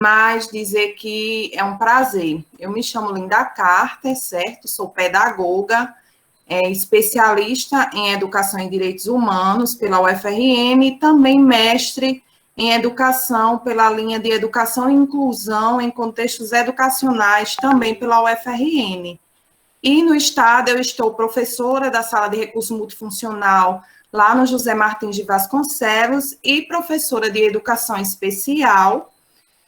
mas dizer que é um prazer. Eu me chamo Linda Carter, certo? Sou pedagoga, especialista em Educação e Direitos Humanos pela UFRN e também mestre em Educação pela linha de Educação e Inclusão em Contextos Educacionais também pela UFRN. E no estado eu estou professora da Sala de Recurso Multifuncional lá no José Martins de Vasconcelos e professora de Educação Especial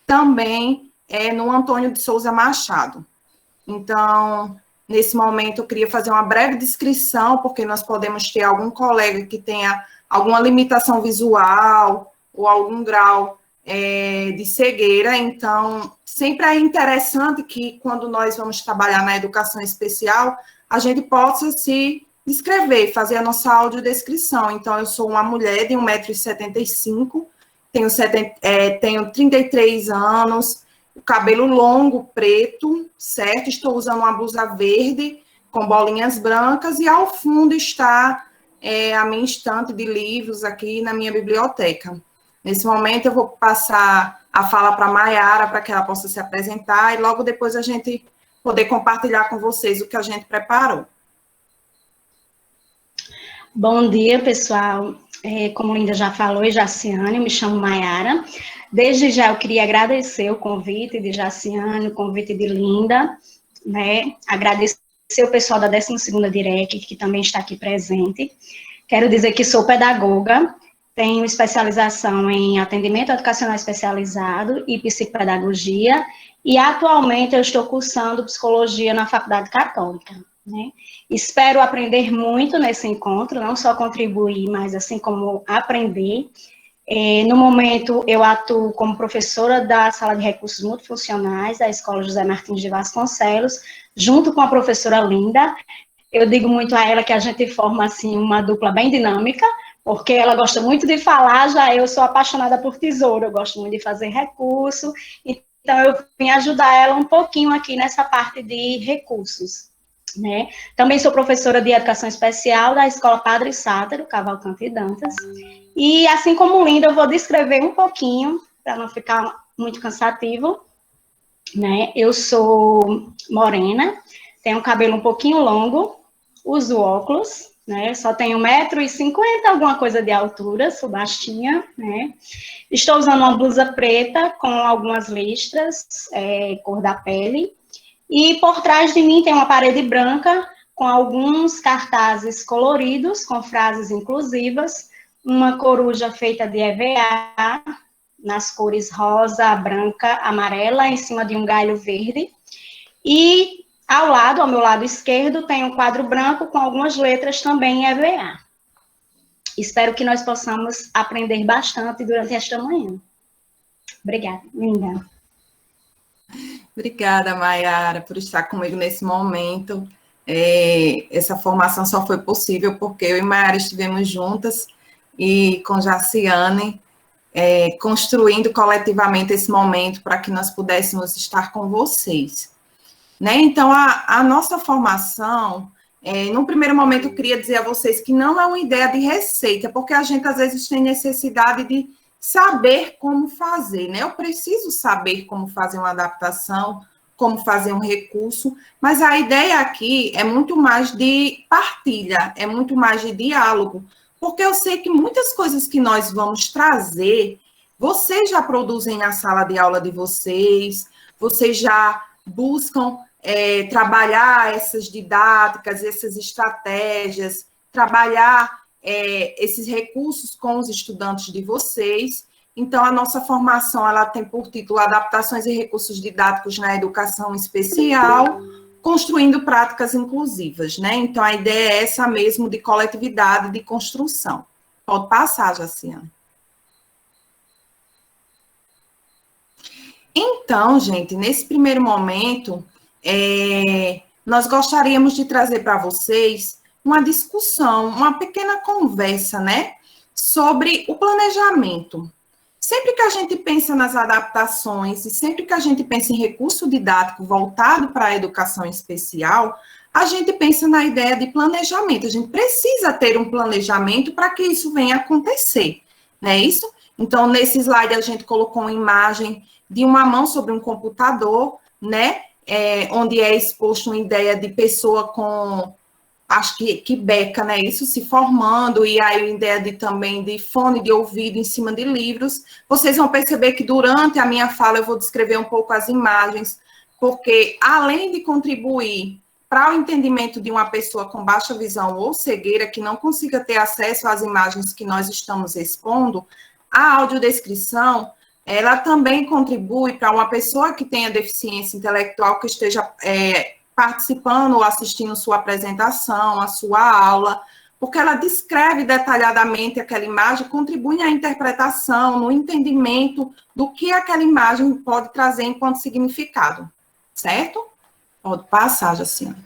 também no Antônio de Souza Machado. Então, nesse momento, eu queria fazer uma breve descrição, porque nós podemos ter algum colega que tenha alguma limitação visual ou algum grau de cegueira. Então, sempre é interessante que, quando nós vamos trabalhar na educação especial, a gente possa se descrever, fazer a nossa audiodescrição. Então, eu sou uma mulher de 1,75 m, tenho 33 anos, o cabelo longo, preto, certo? Estou usando uma blusa verde com bolinhas brancas e ao fundo está a minha estante de livros aqui na minha biblioteca. Nesse momento eu vou passar a fala para a Maiara para que ela possa se apresentar e logo depois a gente poder compartilhar com vocês o que a gente preparou. Bom dia, pessoal. Como Linda já falou, e Jaciane, eu me chamo Maiara. Desde já eu queria agradecer o convite de Jaciane, o convite de Linda, né? Agradecer o pessoal da 12ª Direc, que também está aqui presente. Quero dizer que sou pedagoga, tenho especialização em atendimento educacional especializado e psicopedagogia, e atualmente eu estou cursando psicologia na Faculdade Católica, né? Espero aprender muito nesse encontro, não só contribuir, mas assim como aprender. No momento, eu atuo como professora da Sala de Recursos Multifuncionais da Escola José Martins de Vasconcelos, junto com a professora Linda. Eu digo muito a ela que a gente forma assim, uma dupla bem dinâmica, porque ela gosta muito de falar, já eu sou apaixonada por tesouro, eu gosto muito de fazer recurso, então eu vim ajudar ela um pouquinho aqui nessa parte de recursos, né? Também sou professora de Educação Especial da Escola Padre Sátero, Cavalcante e Dantas, e assim como Linda, eu vou descrever um pouquinho, para não ficar muito cansativo, né? Eu sou morena, tenho um cabelo um pouquinho longo, uso óculos, né? Só tenho 1,50 m, alguma coisa de altura, sou baixinha, né? Estou usando uma blusa preta com algumas listras, cor da pele, e por trás de mim tem uma parede branca com alguns cartazes coloridos, com frases inclusivas, uma coruja feita de EVA, nas cores rosa, branca, amarela, em cima de um galho verde. E ao lado, ao meu lado esquerdo, tem um quadro branco com algumas letras também em EVA. Espero que nós possamos aprender bastante durante esta manhã. Obrigada, Linda. Obrigada, Maiara, por estar comigo nesse momento. Essa formação só foi possível porque eu e Maiara estivemos juntas e com Jaciane, construindo coletivamente esse momento para que nós pudéssemos estar com vocês. Né? Então, a nossa formação, num primeiro momento, eu queria dizer a vocês que não é uma ideia de receita, porque a gente, às vezes, tem necessidade de saber como fazer, né? Eu preciso saber como fazer uma adaptação, como fazer um recurso, mas a ideia aqui é muito mais de partilha, é muito mais de diálogo, porque eu sei que muitas coisas que nós vamos trazer, vocês já produzem na sala de aula de vocês já buscam trabalhar essas didáticas, essas estratégias, trabalhar esses recursos com os estudantes de vocês. Então, a nossa formação ela tem por título Adaptações e Recursos Didáticos na Educação Especial, construindo práticas inclusivas, né? Então, a ideia é essa mesmo, de coletividade, de construção. Pode passar, Jaciane. Então, gente, nesse primeiro momento, nós gostaríamos de trazer para vocês uma discussão, uma pequena conversa, né, sobre o planejamento. Sempre que a gente pensa nas adaptações e sempre que a gente pensa em recurso didático voltado para a educação especial, a gente pensa na ideia de planejamento. A gente precisa ter um planejamento para que isso venha a acontecer, não é isso? Então, nesse slide, a gente colocou uma imagem de uma mão sobre um computador, né, onde é exposto uma ideia de pessoa com, acho que beca, né, isso se formando, e aí a ideia também de fone de ouvido em cima de livros. Vocês vão perceber que durante a minha fala eu vou descrever um pouco as imagens, porque além de contribuir para o entendimento de uma pessoa com baixa visão ou cegueira que não consiga ter acesso às imagens que nós estamos expondo, a audiodescrição, ela também contribui para uma pessoa que tenha deficiência intelectual, que esteja participando ou assistindo sua apresentação, a sua aula, porque ela descreve detalhadamente aquela imagem, contribui na interpretação, no entendimento do que aquela imagem pode trazer enquanto significado, certo? Pode passar, Jaciana.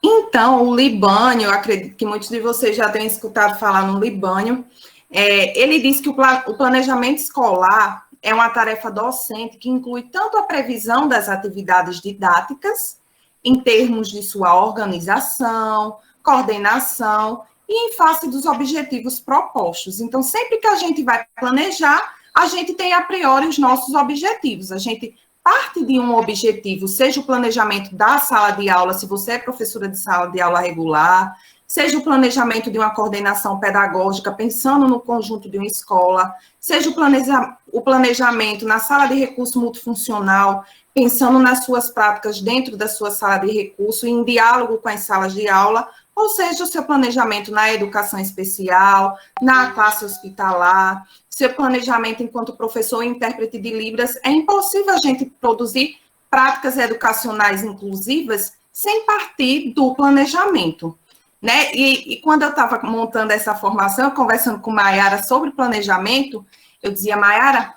Então, o Libânio, eu acredito que muitos de vocês já tenham escutado falar no Libânio, ele diz que o planejamento escolar é uma tarefa docente que inclui tanto a previsão das atividades didáticas, em termos de sua organização, coordenação e em face dos objetivos propostos. Então, sempre que a gente vai planejar, a gente tem a priori os nossos objetivos, a gente parte de um objetivo, seja o planejamento da sala de aula, se você é professora de sala de aula regular, seja o planejamento de uma coordenação pedagógica, pensando no conjunto de uma escola, seja o planejamento na sala de recurso multifuncional, pensando nas suas práticas dentro da sua sala de recurso, em diálogo com as salas de aula, ou seja, o seu planejamento na educação especial, na classe hospitalar, seu planejamento enquanto professor e intérprete de Libras. É impossível a gente produzir práticas educacionais inclusivas sem partir do planejamento, né? E quando eu estava montando essa formação, conversando com Maiara sobre planejamento, eu dizia, Maiara,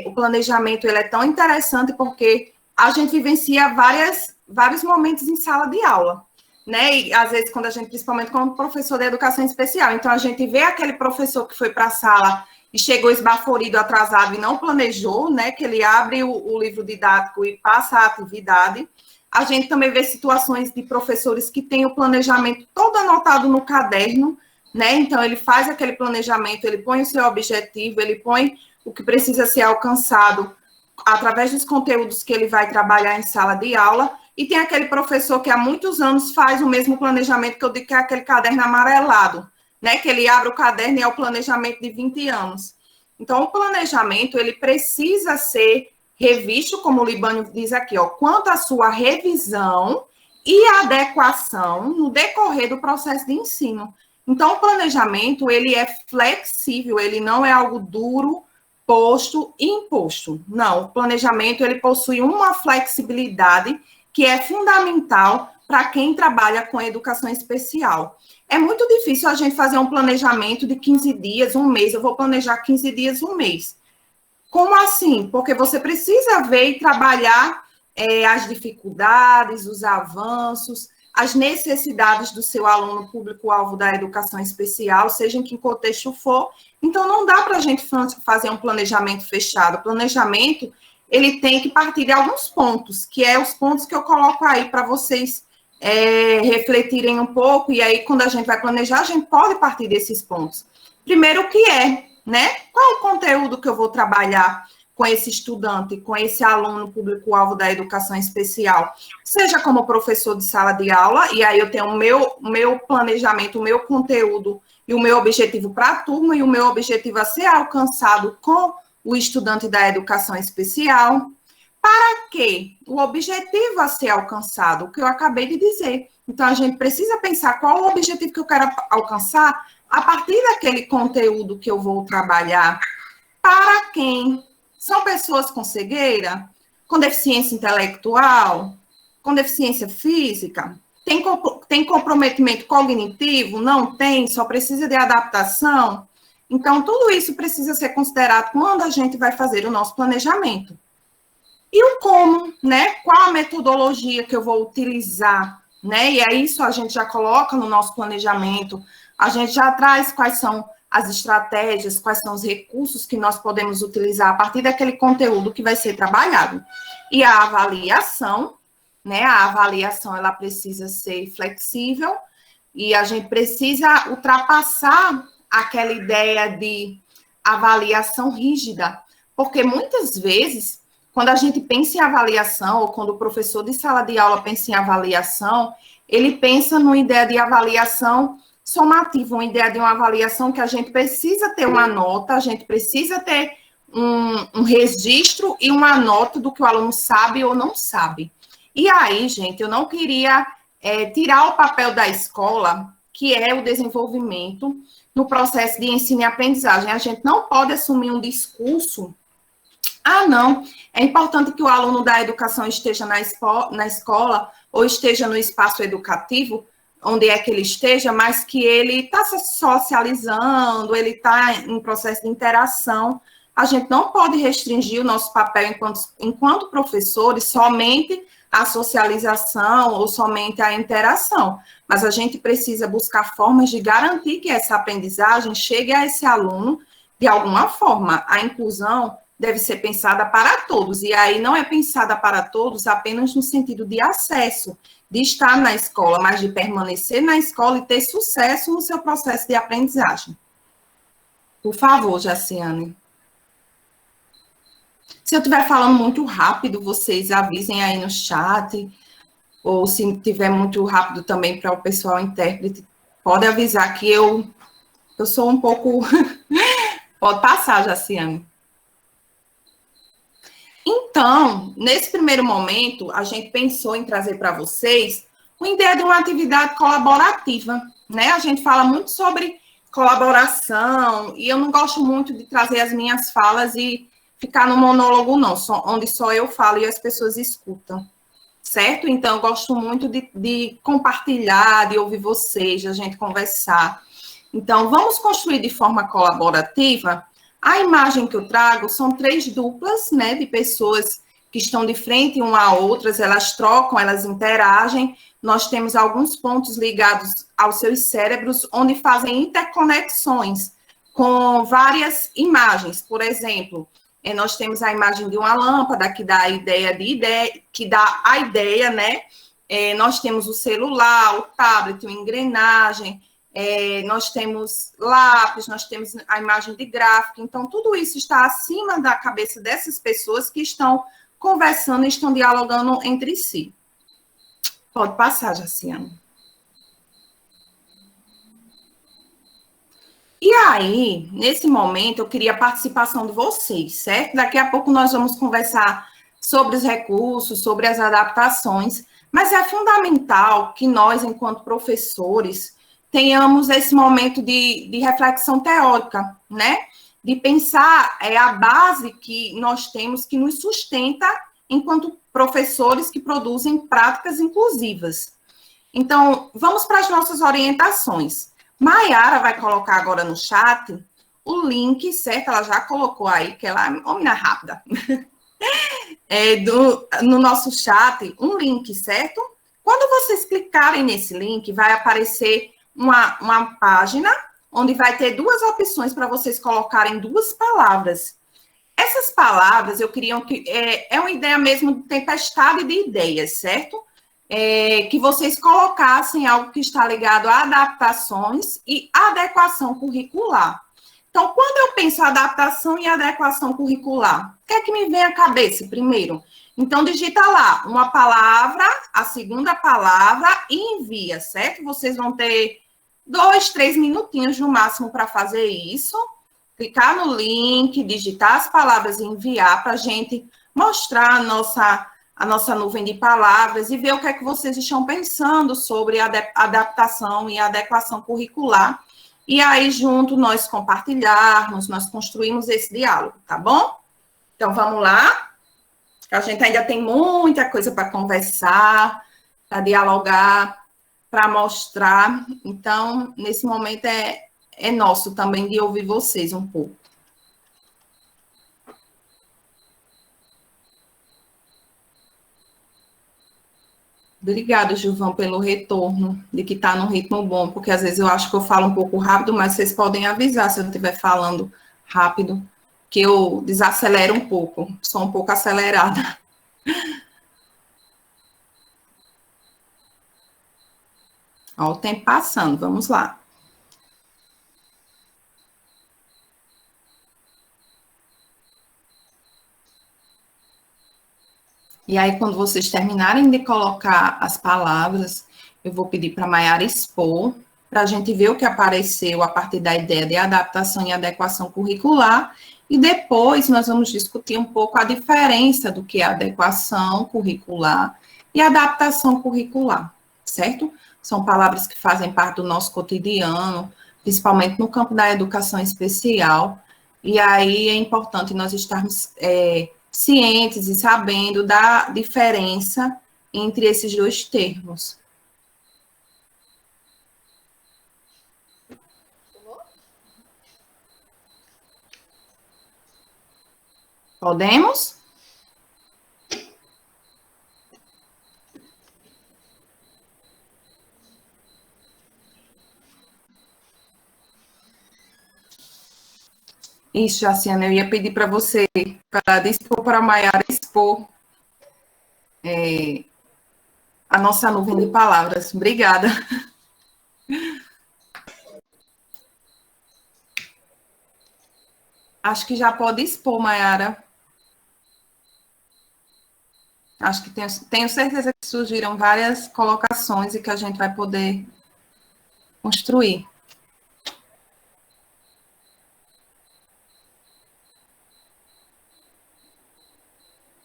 o planejamento ele é tão interessante porque a gente vivencia vários momentos em sala de aula, né? E às vezes, quando a gente, principalmente como professor de educação especial, então a gente vê aquele professor que foi para a sala e chegou esbaforido, atrasado e não planejou, né? Que ele abre o livro didático e passa a atividade. A gente também vê situações de professores que têm o planejamento todo anotado no caderno, né? Então, ele faz aquele planejamento, ele põe o seu objetivo, ele põe o que precisa ser alcançado através dos conteúdos que ele vai trabalhar em sala de aula, e tem aquele professor que há muitos anos faz o mesmo planejamento, que eu digo que é aquele caderno amarelado, né? Que ele abre o caderno e é o planejamento de 20 anos. Então, o planejamento, ele precisa ser revisto, como o Libânio diz aqui, ó, quanto à sua revisão e adequação no decorrer do processo de ensino. Então, o planejamento, ele é flexível, ele não é algo duro, posto e imposto. Não, o planejamento, ele possui uma flexibilidade que é fundamental para quem trabalha com educação especial. É muito difícil a gente fazer um planejamento de 15 dias, um mês. Eu vou planejar 15 dias, um mês. Como assim? Porque você precisa ver e trabalhar as dificuldades, os avanços, as necessidades do seu aluno público-alvo da educação especial, seja em que contexto for. Então, não dá para a gente fazer um planejamento fechado. O planejamento, ele tem que partir de alguns pontos, que é os pontos que eu coloco aí para vocês refletirem um pouco, e aí, quando a gente vai planejar, a gente pode partir desses pontos. Primeiro, o que é, né? Qual o conteúdo que eu vou trabalhar com esse estudante, com esse aluno público-alvo da educação especial? Seja como professor de sala de aula, e aí eu tenho o meu planejamento, o meu conteúdo e o meu objetivo para a turma, e o meu objetivo a ser alcançado com o estudante da educação especial. Para quê? O objetivo a ser alcançado, o que eu acabei de dizer. Então, a gente precisa pensar qual o objetivo que eu quero alcançar a partir daquele conteúdo que eu vou trabalhar. Para quem? São pessoas com cegueira, com deficiência intelectual, com deficiência física? Tem comprometimento cognitivo? Não tem, só precisa de adaptação? Então, tudo isso precisa ser considerado quando a gente vai fazer o nosso planejamento. E o como, né? Qual a metodologia que eu vou utilizar, né? E aí isso a gente já coloca no nosso planejamento, a gente já traz quais são as estratégias, quais são os recursos que nós podemos utilizar a partir daquele conteúdo que vai ser trabalhado. E a avaliação, né? A avaliação, ela precisa ser flexível e a gente precisa ultrapassar aquela ideia de avaliação rígida, porque muitas vezes, quando a gente pensa em avaliação, ou quando o professor de sala de aula pensa em avaliação, ele pensa numa ideia de avaliação somativa, uma ideia de uma avaliação que a gente precisa ter uma nota, a gente precisa ter um registro e uma nota do que o aluno sabe ou não sabe. E aí, gente, eu não queria tirar o papel da escola, que é o desenvolvimento no processo de ensino e aprendizagem. A gente não pode assumir um discurso, não, é importante que o aluno da educação esteja na escola ou esteja no espaço educativo, onde é que ele esteja, mas que ele está se socializando, ele está em processo de interação. A gente não pode restringir o nosso papel enquanto professores somente à socialização ou somente à interação, mas a gente precisa buscar formas de garantir que essa aprendizagem chegue a esse aluno de alguma forma. A inclusão deve ser pensada para todos, e aí não é pensada para todos apenas no sentido de acesso, de estar na escola, mas de permanecer na escola e ter sucesso no seu processo de aprendizagem. Por favor, Jaciane. Se eu estiver falando muito rápido, vocês avisem aí no chat, ou se estiver muito rápido também para o pessoal intérprete, pode avisar que eu sou um pouco... Pode passar, Jaciane. Então, nesse primeiro momento, a gente pensou em trazer para vocês uma ideia de uma atividade colaborativa, né? A gente fala muito sobre colaboração, e eu não gosto muito de trazer as minhas falas e ficar no monólogo, não, onde só eu falo e as pessoas escutam, certo? Então, eu gosto muito de compartilhar, de ouvir vocês, de a gente conversar. Então, vamos construir de forma colaborativa. A imagem que eu trago são 3 duplas, né, de pessoas que estão de frente uma a outras, elas trocam, elas interagem. Nós temos alguns pontos ligados aos seus cérebros, onde fazem interconexões com várias imagens. Por exemplo, nós temos a imagem de uma lâmpada, que dá a ideia, né? Nós temos o celular, o tablet, a engrenagem, nós temos lápis, nós temos a imagem de gráfico. Então, tudo isso está acima da cabeça dessas pessoas que estão conversando e estão dialogando entre si. Pode passar, Jaciane. E aí, nesse momento, eu queria a participação de vocês, certo? Daqui a pouco nós vamos conversar sobre os recursos, sobre as adaptações, mas é fundamental que nós, enquanto professores, tenhamos esse momento de reflexão teórica, né? De pensar a base que nós temos que nos sustenta enquanto professores que produzem práticas inclusivas. Então, vamos para as nossas orientações. Maiara vai colocar agora no chat o link, certo? Ela já colocou aí, que ela é homem rápida. No nosso chat, um link, certo? Quando vocês clicarem nesse link, vai aparecer uma página onde vai ter 2 opções para vocês colocarem 2 palavras. Essas palavras, eu queria que... É uma ideia mesmo de tempestade de ideias, certo? Que vocês colocassem algo que está ligado a adaptações e adequação curricular. Então, quando eu penso adaptação e adequação curricular, o que é que me vem à cabeça primeiro? Então, digita lá uma palavra, a segunda palavra e envia, certo? Vocês vão ter 2, 3 minutinhos no máximo para fazer isso. Clicar no link, digitar as palavras e enviar para a gente mostrar a nossa nuvem de palavras e ver o que é que vocês estão pensando sobre a adaptação e adequação curricular. E aí, junto, nós compartilharmos, nós construímos esse diálogo, tá bom? Então, vamos lá. A gente ainda tem muita coisa para conversar, para dialogar, para mostrar. Então, nesse momento é nosso também de ouvir vocês um pouco. Obrigada, Gilvão, pelo retorno, de que está num ritmo bom, porque às vezes eu acho que eu falo um pouco rápido, mas vocês podem avisar se eu estiver falando rápido, que eu desacelero um pouco, sou um pouco acelerada. Ó, o tempo passando, vamos lá. E aí, quando vocês terminarem de colocar as palavras, eu vou pedir para a Maiara expor, para a gente ver o que apareceu a partir da ideia de adaptação e adequação curricular, e depois nós vamos discutir um pouco a diferença do que é adequação curricular e adaptação curricular, certo? São palavras que fazem parte do nosso cotidiano, principalmente no campo da educação especial, e aí é importante nós estarmos cientes e sabendo da diferença entre esses dois termos. Podemos? Isso, Jaciana, eu ia pedir para você, para dispor para a Maiara expor a nossa nuvem de palavras. Obrigada. Acho que já pode expor, Maiara. Acho que tenho certeza que surgiram várias colocações e que a gente vai poder construir.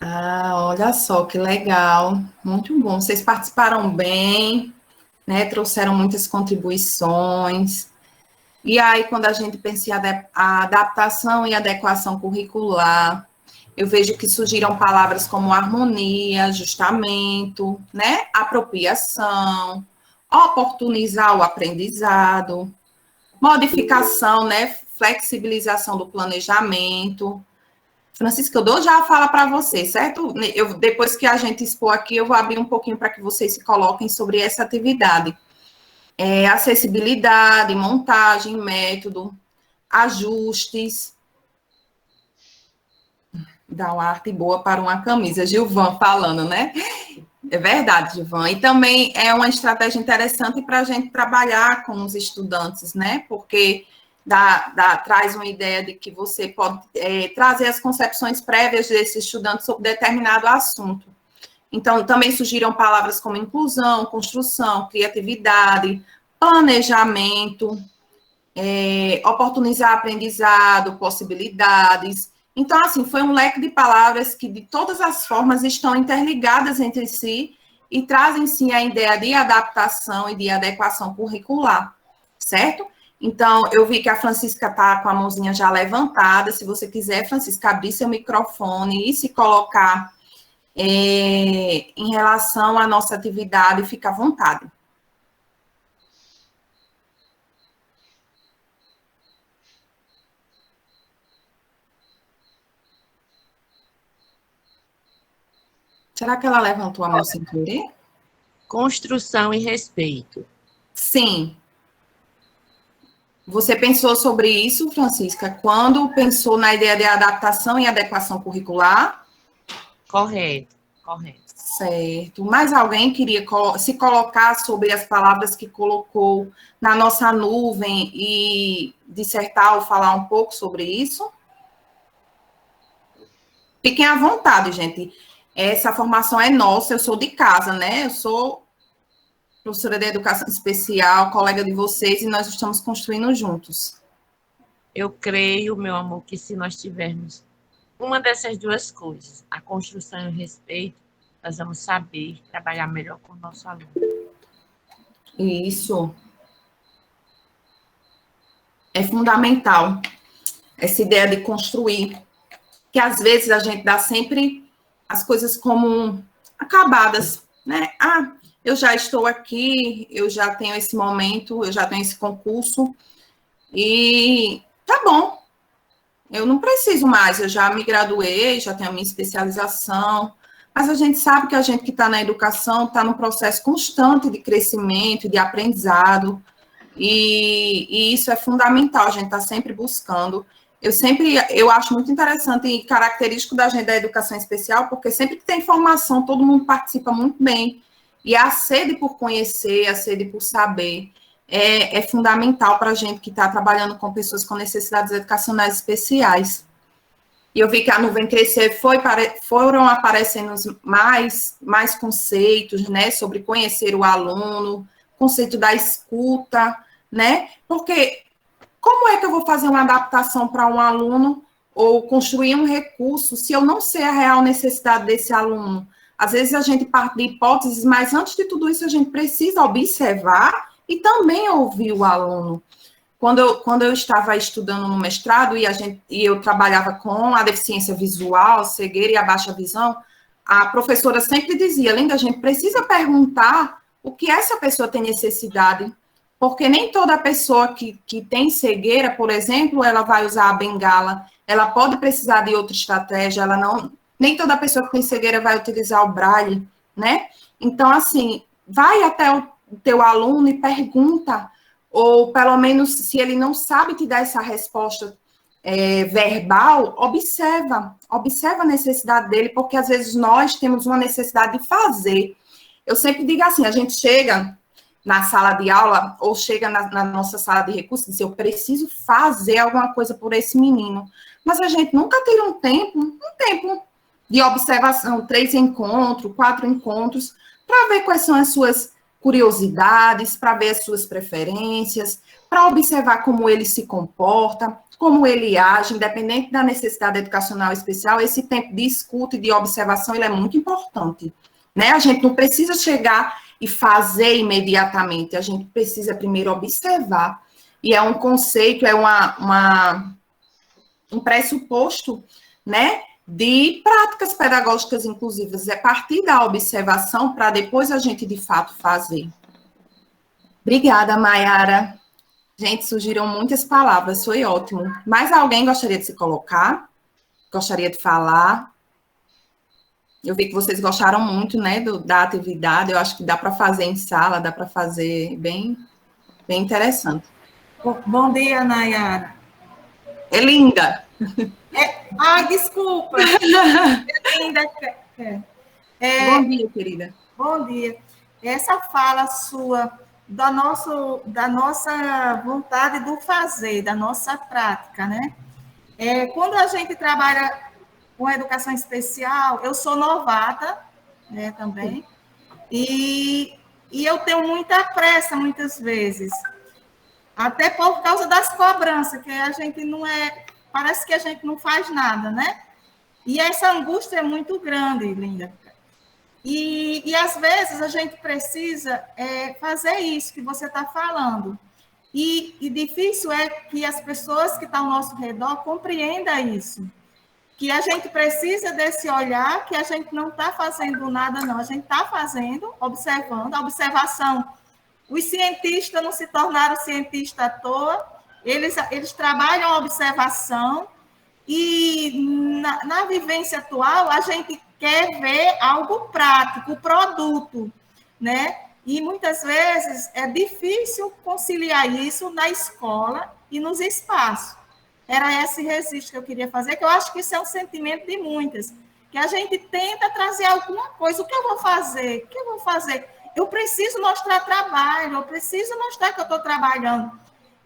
Ah, olha só que legal. Muito bom. Vocês participaram bem, né? Trouxeram muitas contribuições. E aí, quando a gente pensa em a adaptação e adequação curricular, eu vejo que surgiram palavras como harmonia, ajustamento, né? Apropriação, oportunizar o aprendizado, modificação, né? Flexibilização do planejamento. Francisca, eu dou já a fala para você, certo? Depois que a gente expor aqui, eu vou abrir um pouquinho para que vocês se coloquem sobre essa atividade. Acessibilidade, montagem, método, ajustes. Dá uma arte boa para uma camisa. Gilvan falando, né? É verdade, Gilvan. E também é uma estratégia interessante para a gente trabalhar com os estudantes, né? Porque traz uma ideia de que você pode trazer as concepções prévias desse estudante sobre determinado assunto. Então, também surgiram palavras como inclusão, construção, criatividade, planejamento, oportunizar aprendizado, possibilidades. Então, assim, foi um leque de palavras que, de todas as formas, estão interligadas entre si e trazem, sim, a ideia de adaptação e de adequação curricular, certo? Então, eu vi que a Francisca está com a mãozinha já levantada. Se você quiser, Francisca, abrir seu microfone e se colocar em relação à nossa atividade, fica à vontade. Será que ela levantou a mão sem querer? Construção e respeito. Sim. Você pensou sobre isso, Francisca, quando pensou na ideia de adaptação e adequação curricular? Correto, correto. Certo. Mais alguém queria se colocar sobre as palavras que colocou na nossa nuvem e dissertar ou falar um pouco sobre isso? Fiquem à vontade, gente. Essa formação é nossa, eu sou de casa, né? Eu sou professora de educação especial, colega de vocês, e nós estamos construindo juntos. Eu creio, meu amor, que se nós tivermos uma dessas duas coisas, a construção e o respeito, nós vamos saber trabalhar melhor com o nosso aluno. Isso. É fundamental, essa ideia de construir, que às vezes a gente dá sempre as coisas como acabadas, né? Ah, eu já estou aqui, eu já tenho esse momento, eu já tenho esse concurso, e tá bom, eu não preciso mais, eu já me graduei, já tenho a minha especialização, mas a gente sabe que a gente que está na educação está num processo constante de crescimento, de aprendizado, e isso é fundamental, a gente está sempre buscando. Eu acho muito interessante e característico da gente da educação especial, porque sempre que tem formação, todo mundo participa muito bem. E a sede por conhecer, a sede por saber, é fundamental para a gente que está trabalhando com pessoas com necessidades educacionais especiais. e eu vi que a nuvem crescer, foram aparecendo mais conceitos, né, sobre conhecer o aluno, conceito da escuta, né, porque como é que eu vou fazer uma adaptação para um aluno ou construir um recurso se eu não sei a real necessidade desse aluno? Às vezes a gente parte de hipóteses, mas antes de tudo isso a gente precisa observar e também ouvir o aluno. Quando eu estava estudando no mestrado e eu trabalhava com a deficiência visual, cegueira e a baixa visão, a professora sempre dizia, Linda, a gente precisa perguntar o que essa pessoa tem necessidade, porque nem toda pessoa que tem cegueira, por exemplo, ela vai usar a bengala, ela pode precisar de outra estratégia, nem toda pessoa que tem cegueira vai utilizar o braille, né? Então, assim, vai até o teu aluno e pergunta, ou pelo menos, se ele não sabe te dar essa resposta verbal, observa a necessidade dele, porque às vezes nós temos uma necessidade de fazer. Eu sempre digo assim, a gente chega na sala de aula, ou chega na nossa sala de recursos e diz, eu preciso fazer alguma coisa por esse menino. Mas a gente nunca tira um tempo de observação, 3 encontros, 4 encontros, para ver quais são as suas curiosidades, para ver as suas preferências, para observar como ele se comporta, como ele age, independente da necessidade educacional especial, esse tempo de escuta e de observação, ele é muito importante, né? A gente não precisa chegar e fazer imediatamente, a gente precisa primeiro observar, e é um conceito, é um pressuposto, né, de práticas pedagógicas inclusivas, é partir da observação para depois a gente, de fato, fazer. Obrigada, Maiara. Gente, surgiram muitas palavras, foi ótimo. Mais alguém gostaria de se colocar? Gostaria de falar? Eu vi que vocês gostaram muito, né, da atividade, eu acho que dá para fazer em sala, dá para fazer bem interessante. Bom dia, Nayara. É linda. Desculpa. É linda. Bom dia, querida. Bom dia. Essa fala sua da nossa vontade do fazer, da nossa prática, né? Quando a gente trabalha com educação especial, eu sou novata, né, também, e eu tenho muita pressa, muitas vezes, até por causa das cobranças, que a gente não parece que a gente não faz nada, né? E essa angústia é muito grande, Linda. E às vezes a gente precisa fazer isso que você está falando. E difícil é que as pessoas que estão ao nosso redor compreendam isso. Que a gente precisa desse olhar, que a gente não está fazendo nada, não. A gente está fazendo, observando. A observação. Os cientistas não se tornaram cientistas à toa. Eles trabalham a observação. E na vivência atual, a gente quer ver algo prático, o produto, né? E muitas vezes é difícil conciliar isso na escola e nos espaços. Era esse registro que eu queria fazer, que eu acho que isso é um sentimento de muitas, que a gente tenta trazer alguma coisa. O que eu vou fazer? O que eu vou fazer? Eu preciso mostrar trabalho, eu preciso mostrar que eu estou trabalhando.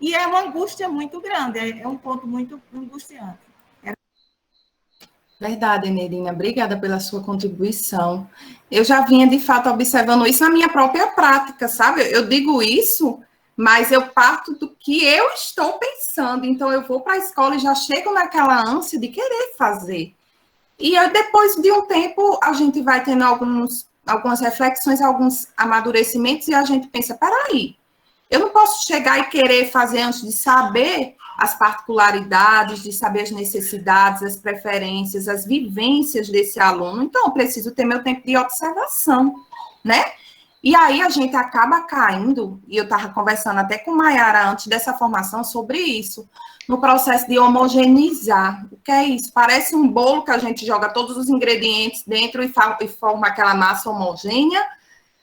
E é uma angústia muito grande, é um ponto muito angustiante. Verdade, Nerina. Obrigada pela sua contribuição. Eu já vinha, de fato, observando isso na minha própria prática, sabe? Eu digo isso, mas eu parto do que eu estou pensando. Então, eu vou para a escola e já chego naquela ânsia de querer fazer. E depois de um tempo, a gente vai tendo algumas reflexões, alguns amadurecimentos, e a gente pensa, peraí, eu não posso chegar e querer fazer antes de saber as particularidades, de saber as necessidades, as preferências, as vivências desse aluno. Então, eu preciso ter meu tempo de observação, né? E aí a gente acaba caindo, e eu estava conversando até com Maiara antes dessa formação sobre isso, no processo de homogeneizar. O que é isso? Parece um bolo que a gente joga todos os ingredientes dentro e forma aquela massa homogênea.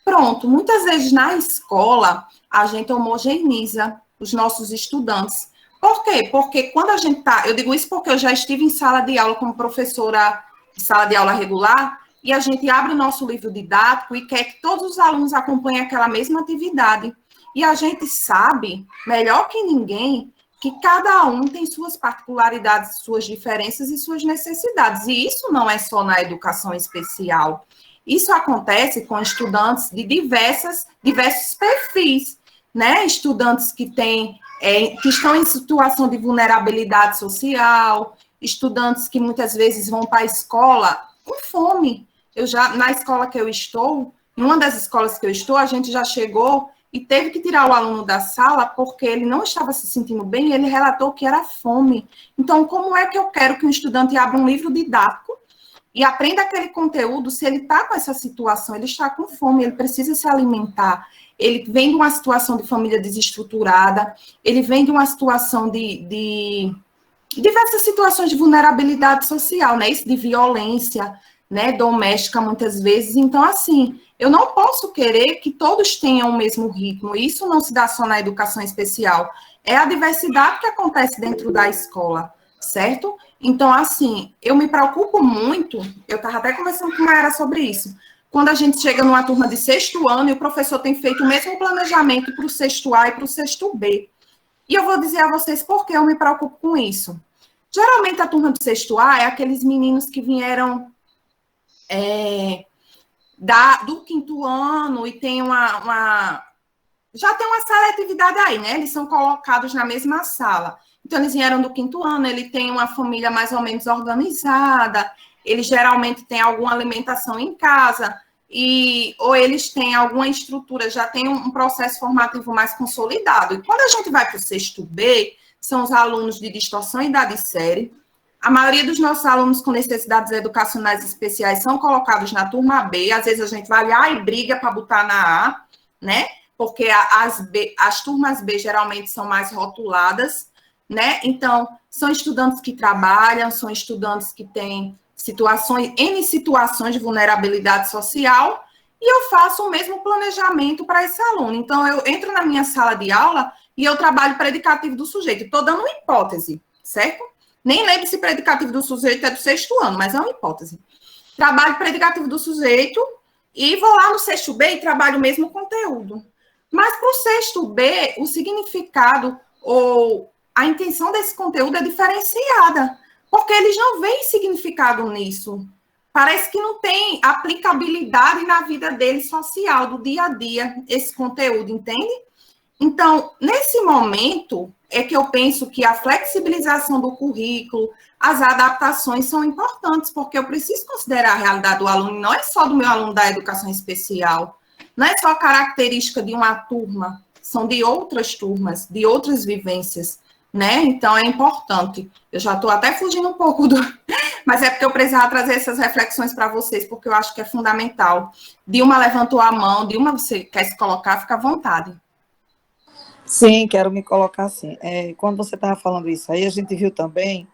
Pronto, muitas vezes na escola a gente homogeneiza os nossos estudantes. Por quê? Porque quando a gente eu digo isso porque eu já estive em sala de aula como professora de sala de aula regular, e a gente abre o nosso livro didático e quer que todos os alunos acompanhem aquela mesma atividade. E a gente sabe, melhor que ninguém, que cada um tem suas particularidades, suas diferenças e suas necessidades. E isso não é só na educação especial. Isso acontece com estudantes de diversos perfis, né? Estudantes que que estão em situação de vulnerabilidade social, estudantes que muitas vezes vão para a escola com fome. Na escola que eu estou, em uma das escolas que eu estou, a gente já chegou e teve que tirar o aluno da sala porque ele não estava se sentindo bem e ele relatou que era fome. Então, como é que eu quero que um estudante abra um livro didático e aprenda aquele conteúdo se ele está com essa situação, ele está com fome, ele precisa se alimentar, ele vem de uma situação de família desestruturada, ele vem de uma situação de diversas situações de vulnerabilidade social, né? Isso de violência, né, doméstica muitas vezes. Então, assim, eu não posso querer que todos tenham o mesmo ritmo. Isso não se dá só na educação especial. É a diversidade que acontece dentro da escola, certo? Então, assim, eu me preocupo muito, eu estava até conversando com a Mayara sobre isso, quando a gente chega numa turma de 6º ano e o professor tem feito o mesmo planejamento para o 6º A e para o 6º B. E eu vou dizer a vocês por que eu me preocupo com isso. Geralmente, a turma do 6º A é aqueles meninos que vieram do 5º ano e tem já tem uma seletividade aí, né? Eles são colocados na mesma sala. Então, eles vieram do 5º ano, ele tem uma família mais ou menos organizada, eles geralmente têm alguma alimentação em casa, ou eles têm alguma estrutura, já tem um processo formativo mais consolidado. E quando a gente vai para o 6º B, são os alunos de distorção e idade série. A maioria dos nossos alunos com necessidades educacionais especiais são colocados na turma B, às vezes a gente vai lá e briga para botar na A, né? Porque as turmas B geralmente são mais rotuladas, né? Então, são estudantes que trabalham, são estudantes que têm N situações de vulnerabilidade social, e eu faço o mesmo planejamento para esse aluno. Então, eu entro na minha sala de aula e eu trabalho predicativo do sujeito. Estou dando uma hipótese, certo? Nem lembro se predicativo do sujeito é do 6º ano, mas é uma hipótese. Trabalho predicativo do sujeito e vou lá no 6º B e trabalho o mesmo conteúdo. Mas para o 6º B, o significado ou a intenção desse conteúdo é diferenciada, porque eles não veem significado nisso. Parece que não tem aplicabilidade na vida deles social, do dia a dia, esse conteúdo, entende? Então, nesse momento, é que eu penso que a flexibilização do currículo, as adaptações são importantes, porque eu preciso considerar a realidade do aluno, não é só do meu aluno da educação especial, não é só a característica de uma turma, são de outras turmas, de outras vivências, né? Então, é importante. Eu já estou até fugindo um pouco mas é porque eu precisava trazer essas reflexões para vocês, porque eu acho que é fundamental. Dilma levantou a mão, Dilma, você quer se colocar, fica à vontade. Sim, quero me colocar assim. Quando você estava falando isso aí, a gente viu também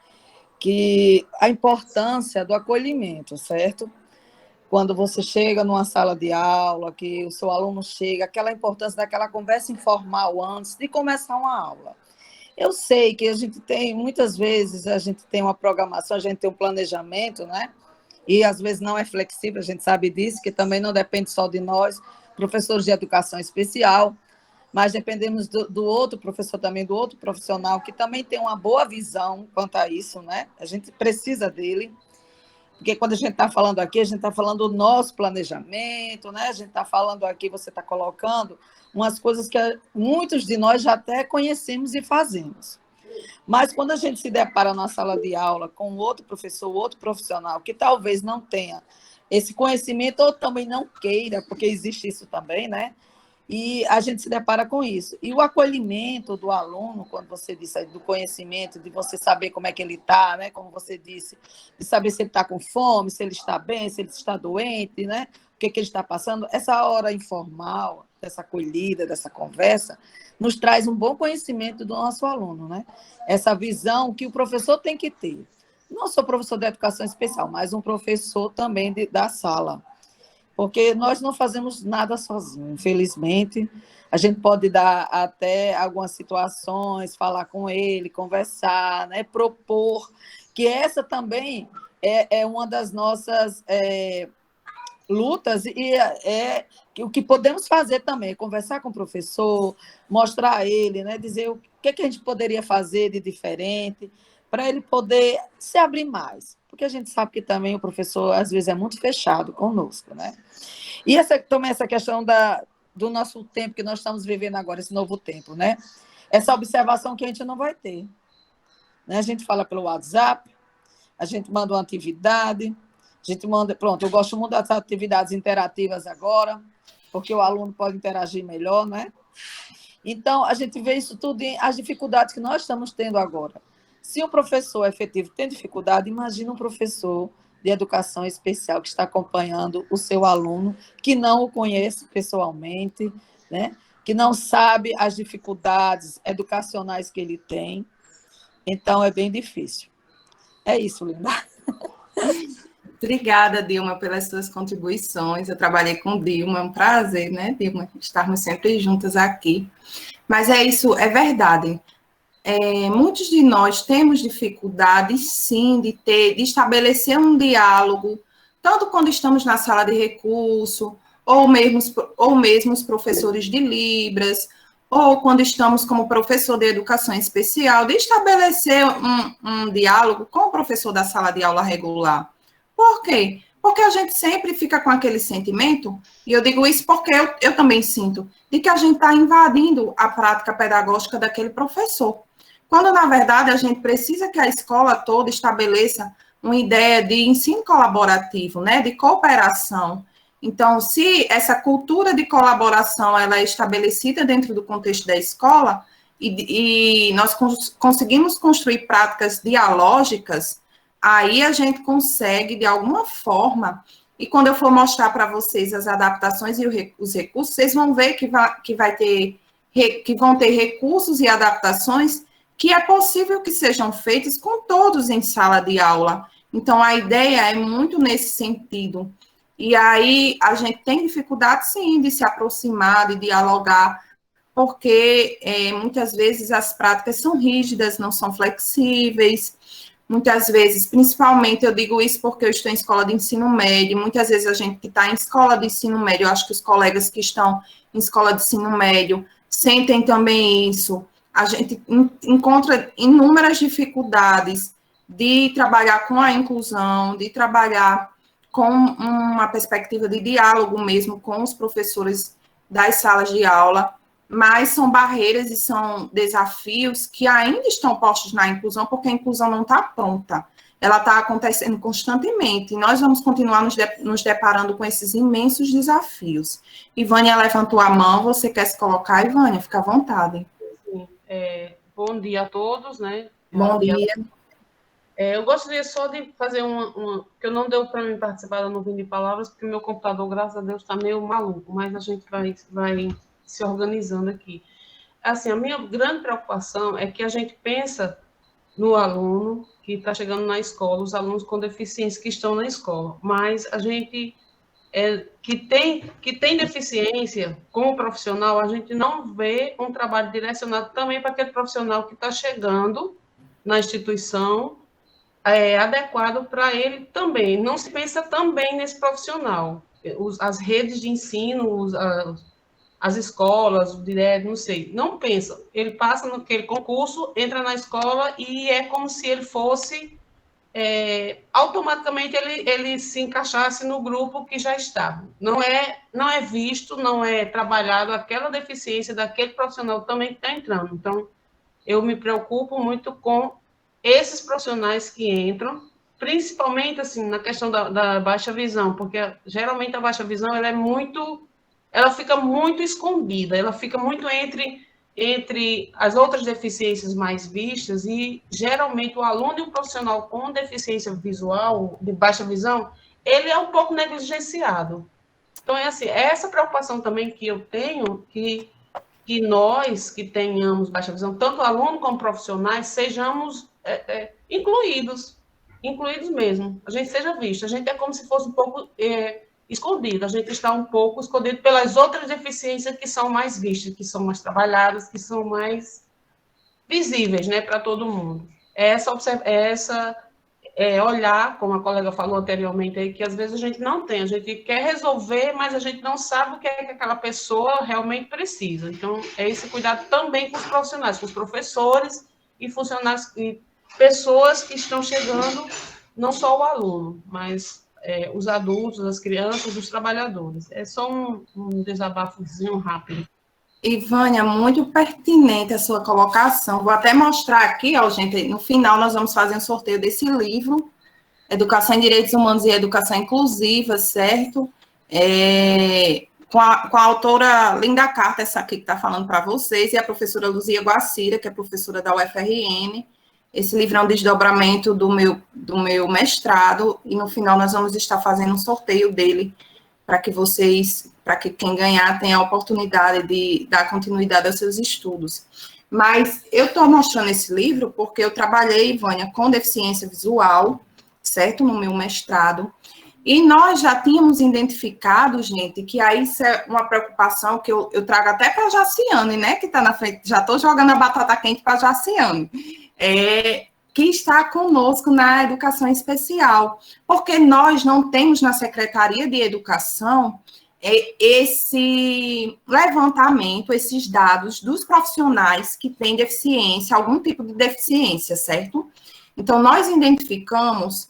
que a importância do acolhimento, certo? Quando você chega numa sala de aula, que o seu aluno chega, aquela importância daquela conversa informal antes de começar uma aula. Eu sei que a gente tem, muitas vezes, a gente tem uma programação, a gente tem um planejamento, né? E às vezes não é flexível, a gente sabe disso, que também não depende só de nós, professores de educação especial, mas dependemos do outro professor também, do outro profissional, que também tem uma boa visão quanto a isso, né? A gente precisa dele, porque quando a gente está falando aqui, a gente está falando do nosso planejamento, né? A gente está falando aqui, você está colocando umas coisas que muitos de nós já até conhecemos e fazemos. Mas quando a gente se depara na sala de aula com outro professor, outro profissional, que talvez não tenha esse conhecimento ou também não queira, porque existe isso também, né? E a gente se depara com isso. E o acolhimento do aluno, quando você disse aí, do conhecimento, de você saber como é que ele está, né? Como você disse, de saber se ele está com fome, se ele está bem, se ele está doente, né? O que ele está passando. Essa hora informal, dessa acolhida, dessa conversa, nos traz um bom conhecimento do nosso aluno, né? Essa visão que o professor tem que ter. Não sou professor de educação especial, mas um professor também da sala. Porque nós não fazemos nada sozinhos, infelizmente. A gente pode dar até algumas situações, falar com ele, conversar, né? Propor, que essa também é uma das nossas lutas, e o que podemos fazer também, conversar com o professor, mostrar a ele, né? Dizer que a gente poderia fazer de diferente para ele poder se abrir mais. Porque a gente sabe que também o professor, às vezes, é muito fechado conosco, né? E também essa questão do nosso tempo que nós estamos vivendo agora, esse novo tempo, né? Essa observação que a gente não vai ter. Né? A gente fala pelo WhatsApp, a gente manda uma atividade, a gente manda... Pronto, eu gosto muito das atividades interativas agora, porque o aluno pode interagir melhor, né? Então, a gente vê isso tudo, as dificuldades que nós estamos tendo agora. Se um professor efetivo tem dificuldade, imagina um professor de educação especial que está acompanhando o seu aluno, que não o conhece pessoalmente, né? Que não sabe as dificuldades educacionais que ele tem. Então, é bem difícil. É isso, Linda. Obrigada, Dilma, pelas suas contribuições. Eu trabalhei com Dilma, é um prazer, né, Dilma, estarmos sempre juntas aqui. Mas é isso, é verdade. Muitos de nós temos dificuldade, sim, de estabelecer um diálogo, tanto quando estamos na sala de recurso, ou mesmo os professores de Libras, ou quando estamos como professor de educação especial, de estabelecer um diálogo com o professor da sala de aula regular. Por quê? Porque a gente sempre fica com aquele sentimento, e eu digo isso porque eu também sinto, de que a gente está invadindo a prática pedagógica daquele professor. Quando, na verdade, a gente precisa que a escola toda estabeleça uma ideia de ensino colaborativo, né, de cooperação. Então, se essa cultura de colaboração ela é estabelecida dentro do contexto da escola e nós conseguimos construir práticas dialógicas, aí a gente consegue, de alguma forma, e quando eu for mostrar para vocês as adaptações e os recursos, vocês vão ver que vão ter recursos e adaptações que é possível que sejam feitos com todos em sala de aula. Então, a ideia é muito nesse sentido. E aí, a gente tem dificuldade, sim, de se aproximar, de dialogar, porque muitas vezes as práticas são rígidas, não são flexíveis. Muitas vezes, principalmente, eu digo isso porque eu estou em escola de ensino médio, muitas vezes a gente que está em escola de ensino médio, eu acho que os colegas que estão em escola de ensino médio sentem também isso. A gente encontra inúmeras dificuldades de trabalhar com a inclusão, de trabalhar com uma perspectiva de diálogo mesmo com os professores das salas de aula, mas são barreiras e são desafios que ainda estão postos na inclusão, porque a inclusão não está pronta. Ela está acontecendo constantemente, e nós vamos continuar nos deparando com esses imensos desafios. Ivânia levantou a mão, você quer se colocar, Ivânia? Fica à vontade. Bom dia a todos, né? Bom dia. Eu gostaria só de fazer que eu não deu para mim participar da nuvem de palavras, porque meu computador, graças a Deus, está meio maluco, mas a gente vai se organizando aqui. Assim, a minha grande preocupação é que a gente pensa no aluno que está chegando na escola, os alunos com deficiência que estão na escola, mas a gente que tem deficiência como profissional, a gente não vê um trabalho direcionado também para aquele profissional que está chegando na instituição, adequado para ele também. Não se pensa também nesse profissional. As redes de ensino, as escolas, o direto, não sei, não pensam. Ele passa naquele concurso, entra na escola e é como se ele fosse... automaticamente ele se encaixasse no grupo que já estava. Não é visto, não é trabalhado aquela deficiência daquele profissional também que está entrando. Então, eu me preocupo muito com esses profissionais que entram, principalmente assim, na questão da baixa visão, porque geralmente a baixa visão ela fica muito escondida, ela fica muito entre as outras deficiências mais vistas, e geralmente o aluno e o profissional com deficiência visual, de baixa visão, ele é um pouco negligenciado. Então, assim, essa preocupação também que eu tenho, que nós que tenhamos baixa visão, tanto aluno como profissionais, sejamos incluídos mesmo, a gente seja visto, a gente é como se fosse um pouco... escondido, a gente está um pouco escondido pelas outras deficiências que são mais vistas, que são mais trabalhadas, que são mais visíveis, né, para todo mundo. olhar, como a colega falou anteriormente aí, que às vezes a gente não tem, a gente quer resolver, mas a gente não sabe o que é que aquela pessoa realmente precisa. Então, é esse cuidado também com os profissionais, com os professores e funcionários, e pessoas que estão chegando, não só o aluno, mas os adultos, as crianças, os trabalhadores. É só um desabafozinho rápido. Ivânia, muito pertinente a sua colocação. Vou até mostrar aqui, ó, gente, no final nós vamos fazer um sorteio desse livro, Educação em Direitos Humanos e Educação Inclusiva, certo? Com a autora Linda Carter, essa aqui que está falando para vocês, e a professora Luzia Guacira, que é professora da UFRN. Esse livro é um desdobramento do meu mestrado, e no final nós vamos estar fazendo um sorteio dele, para que quem ganhar tenha a oportunidade de dar continuidade aos seus estudos. Mas eu estou mostrando esse livro porque eu trabalhei, Ivânia, com deficiência visual, certo? No meu mestrado. E nós já tínhamos identificado, gente, que aí isso é uma preocupação que eu trago até para a Jaciane, né? Que está na frente, já estou jogando a batata quente para a Jaciane. Que está conosco na educação especial, porque nós não temos na Secretaria de Educação esse levantamento, esses dados dos profissionais que têm deficiência, algum tipo de deficiência, certo? Então, nós identificamos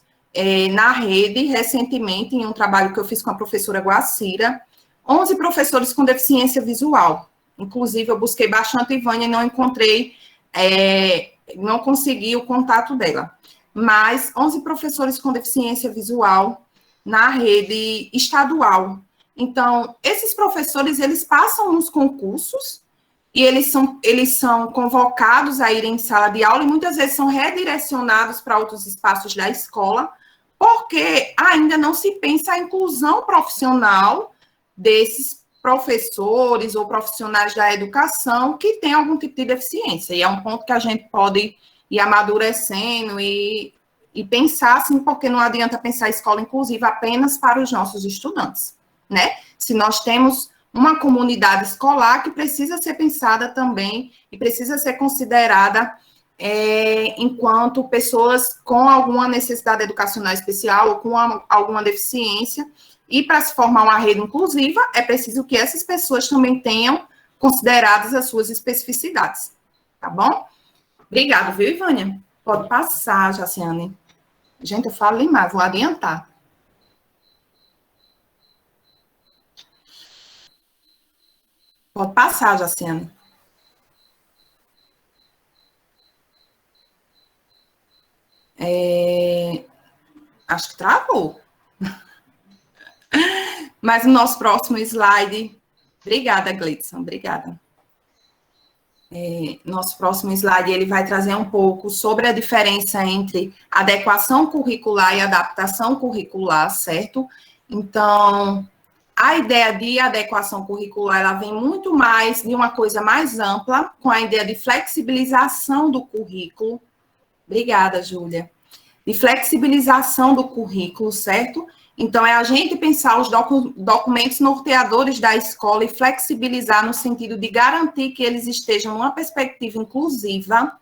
na rede, recentemente, em um trabalho que eu fiz com a professora Guacira, 11 professores com deficiência visual. Inclusive, eu busquei bastante Ivânia e não encontrei... não consegui o contato dela, mas 11 professores com deficiência visual na rede estadual. Então, esses professores, eles passam nos concursos e eles são convocados a irem em sala de aula e muitas vezes são redirecionados para outros espaços da escola, porque ainda não se pensa a inclusão profissional desses professores ou profissionais da educação que têm algum tipo de deficiência. E é um ponto que a gente pode ir amadurecendo e pensar assim, porque não adianta pensar a escola inclusiva apenas para os nossos estudantes, né? Se nós temos uma comunidade escolar que precisa ser pensada também e precisa ser considerada enquanto pessoas com alguma necessidade educacional especial ou com alguma deficiência. E para se formar uma rede inclusiva, é preciso que essas pessoas também tenham consideradas as suas especificidades. Tá bom? Obrigada, viu, Ivânia? Pode passar, Jaciane. Gente, eu falo demais, vou adiantar. Pode passar, Jaciane. Acho que travou. Mas o nosso próximo slide... Obrigada, Gleidson, obrigada. Nosso próximo slide, ele vai trazer um pouco sobre a diferença entre adequação curricular e adaptação curricular, certo? Então, a ideia de adequação curricular, ela vem muito mais de uma coisa mais ampla, com a ideia de flexibilização do currículo. Obrigada, Júlia. De flexibilização do currículo, certo? Então, é a gente pensar os documentos norteadores da escola e flexibilizar no sentido de garantir que eles estejam numa perspectiva inclusiva.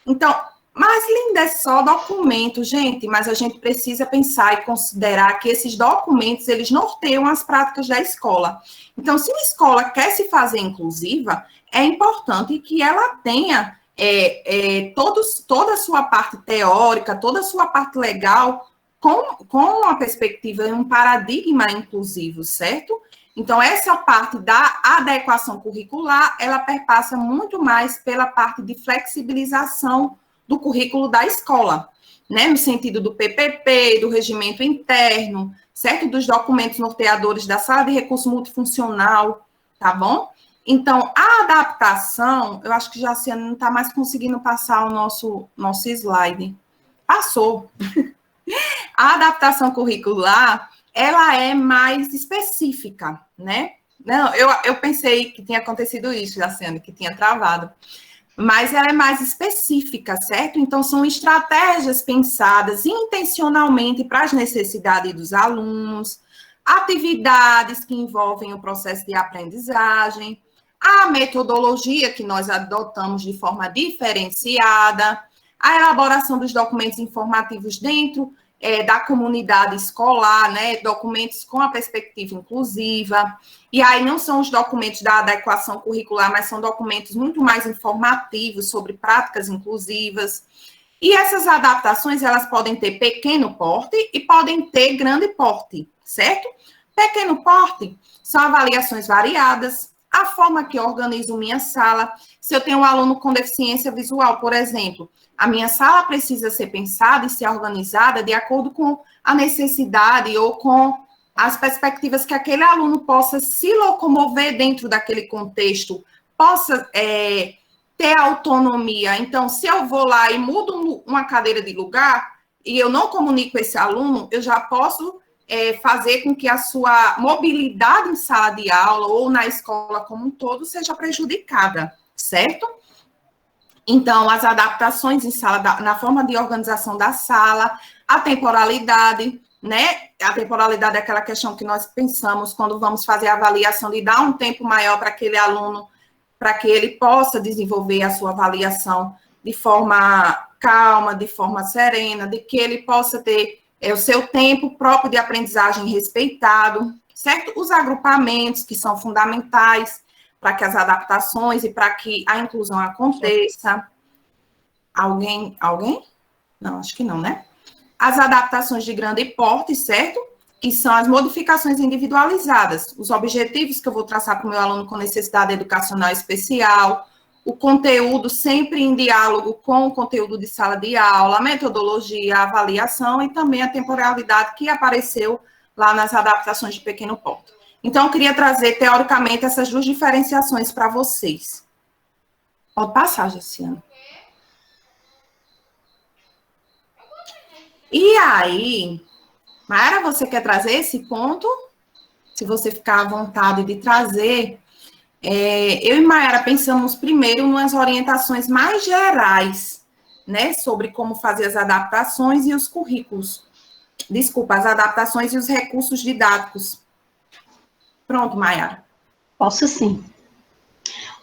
Então, mais lindo é só documento, gente, mas a gente precisa pensar e considerar que esses documentos, eles norteiam as práticas da escola. Então, se uma escola quer se fazer inclusiva, é importante que ela tenha toda a sua parte teórica, toda a sua parte legal, com uma perspectiva e um paradigma inclusivo, certo? Então, essa parte da adequação curricular, ela perpassa muito mais pela parte de flexibilização do currículo da escola, né? No sentido do PPP, do regimento interno, certo? Dos documentos norteadores da sala de recurso multifuncional, tá bom? Então, a adaptação, eu acho que já Jaciane não está mais conseguindo passar o nosso slide. Passou. A adaptação curricular, ela é mais específica, né? Não, eu pensei que tinha acontecido isso, Jaciane, que tinha travado. Mas ela é mais específica, certo? Então, são estratégias pensadas intencionalmente para as necessidades dos alunos, atividades que envolvem o processo de aprendizagem, a metodologia que nós adotamos de forma diferenciada, a elaboração dos documentos informativos dentro da comunidade escolar, né, documentos com a perspectiva inclusiva, e aí não são os documentos da adequação curricular, mas são documentos muito mais informativos sobre práticas inclusivas. E essas adaptações, elas podem ter pequeno porte e podem ter grande porte, certo? Pequeno porte são avaliações variadas, a forma que eu organizo minha sala. Se eu tenho um aluno com deficiência visual, por exemplo, a minha sala precisa ser pensada e ser organizada de acordo com a necessidade ou com as perspectivas que aquele aluno possa se locomover dentro daquele contexto, possa ter autonomia. Então, se eu vou lá e mudo uma cadeira de lugar e eu não comunico esse aluno, eu já posso fazer com que a sua mobilidade em sala de aula ou na escola como um todo seja prejudicada, certo? Então, as adaptações em sala, na forma de organização da sala, a temporalidade, né? A temporalidade é aquela questão que nós pensamos quando vamos fazer a avaliação de dar um tempo maior para aquele aluno, para que ele possa desenvolver a sua avaliação de forma calma, de forma serena, de que ele possa ter o seu tempo próprio de aprendizagem respeitado, certo? Os agrupamentos, que são fundamentais para que as adaptações e para que a inclusão aconteça. Alguém? Não, acho que não, né? As adaptações de grande porte, certo? Que são as modificações individualizadas, os objetivos que eu vou traçar para o meu aluno com necessidade educacional especial, o conteúdo sempre em diálogo com o conteúdo de sala de aula, a metodologia, a avaliação e também a temporalidade que apareceu lá nas adaptações de pequeno porte. Então, eu queria trazer, teoricamente, essas duas diferenciações para vocês. Pode passar, Jaciana. E aí, Mayara, você quer trazer esse ponto? Se você ficar à vontade de trazer. Eu e Mayara pensamos primeiro nas orientações mais gerais, né, sobre como fazer as adaptações e os currículos. Desculpa, as adaptações e os recursos didáticos. Pronto, Mayara. Posso sim.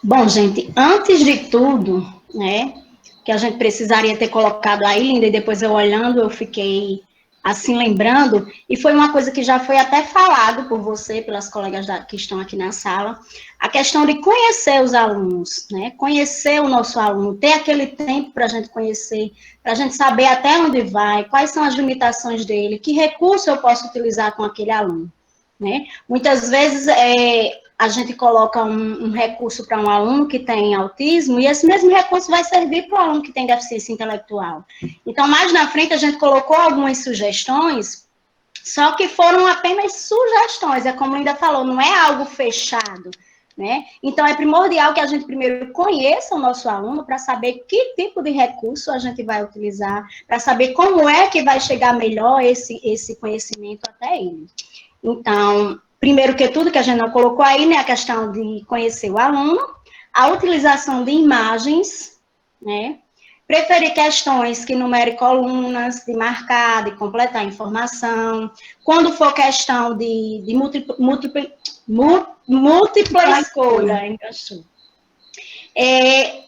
Bom, gente, antes de tudo, né, que a gente precisaria ter colocado aí, Linda, e depois eu olhando, eu fiquei assim lembrando, e foi uma coisa que já foi até falado por você, pelas colegas que estão aqui na sala, a questão de conhecer os alunos, né, conhecer o nosso aluno, ter aquele tempo para a gente conhecer, para a gente saber até onde vai, quais são as limitações dele, que recurso eu posso utilizar com aquele aluno, né. Muitas vezes a gente coloca um recurso para um aluno que tem autismo, e esse mesmo recurso vai servir para o aluno que tem deficiência intelectual. Então, mais na frente, a gente colocou algumas sugestões, só que foram apenas sugestões, é como ainda falou, não é algo fechado, né? Então, é primordial que a gente primeiro conheça o nosso aluno para saber que tipo de recurso a gente vai utilizar, para saber como é que vai chegar melhor esse conhecimento até ele. Então, primeiro que tudo, que a gente não colocou aí, né, a questão de conhecer o aluno, a utilização de imagens, né, preferir questões que numerem colunas, de marcar, de completar a informação, quando for questão de múltipla escolha, encaixou.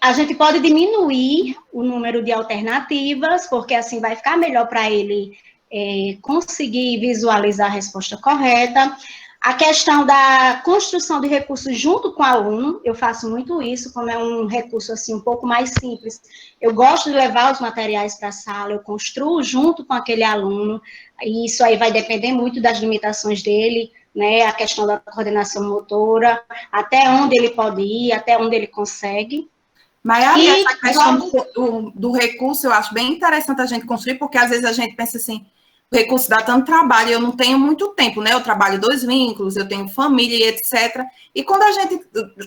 A gente pode diminuir o número de alternativas, porque assim vai ficar melhor para ele conseguir visualizar a resposta correta. A questão da construção de recursos junto com o aluno, eu faço muito isso, como é um recurso assim um pouco mais simples. Eu gosto de levar os materiais para a sala, eu construo junto com aquele aluno, e isso aí vai depender muito das limitações dele, né, a questão da coordenação motora, até onde ele pode ir, até onde ele consegue. Mayara, essa questão do recurso, eu acho bem interessante a gente construir, porque às vezes a gente pensa assim, o recurso dá tanto trabalho, eu não tenho muito tempo, né? Eu trabalho 2 vínculos, eu tenho família e etc. E quando a gente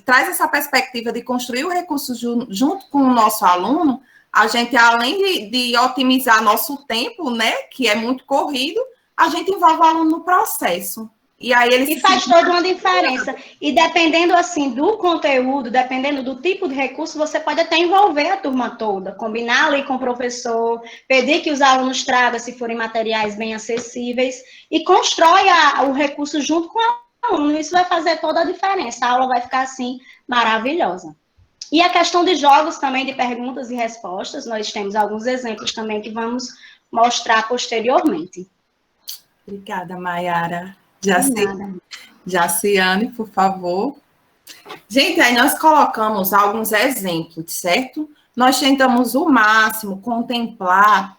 traz essa perspectiva de construir o recurso junto com o nosso aluno, a gente, além de otimizar nosso tempo, né? Que é muito corrido, a gente envolve o aluno no processo. E aí ele faz toda uma diferença. E dependendo, assim, do conteúdo, dependendo do tipo de recurso, você pode até envolver a turma toda, combinar ali com o professor, pedir que os alunos tragam, se forem materiais bem acessíveis, e constrói o recurso junto com o aluno. Isso vai fazer toda a diferença. A aula vai ficar, assim, maravilhosa. E a questão de jogos também, de perguntas e respostas, nós temos alguns exemplos também que vamos mostrar posteriormente. Obrigada, Maiara. Nada. Jaciane, por favor. Gente, aí nós colocamos alguns exemplos, certo? Nós tentamos o máximo contemplar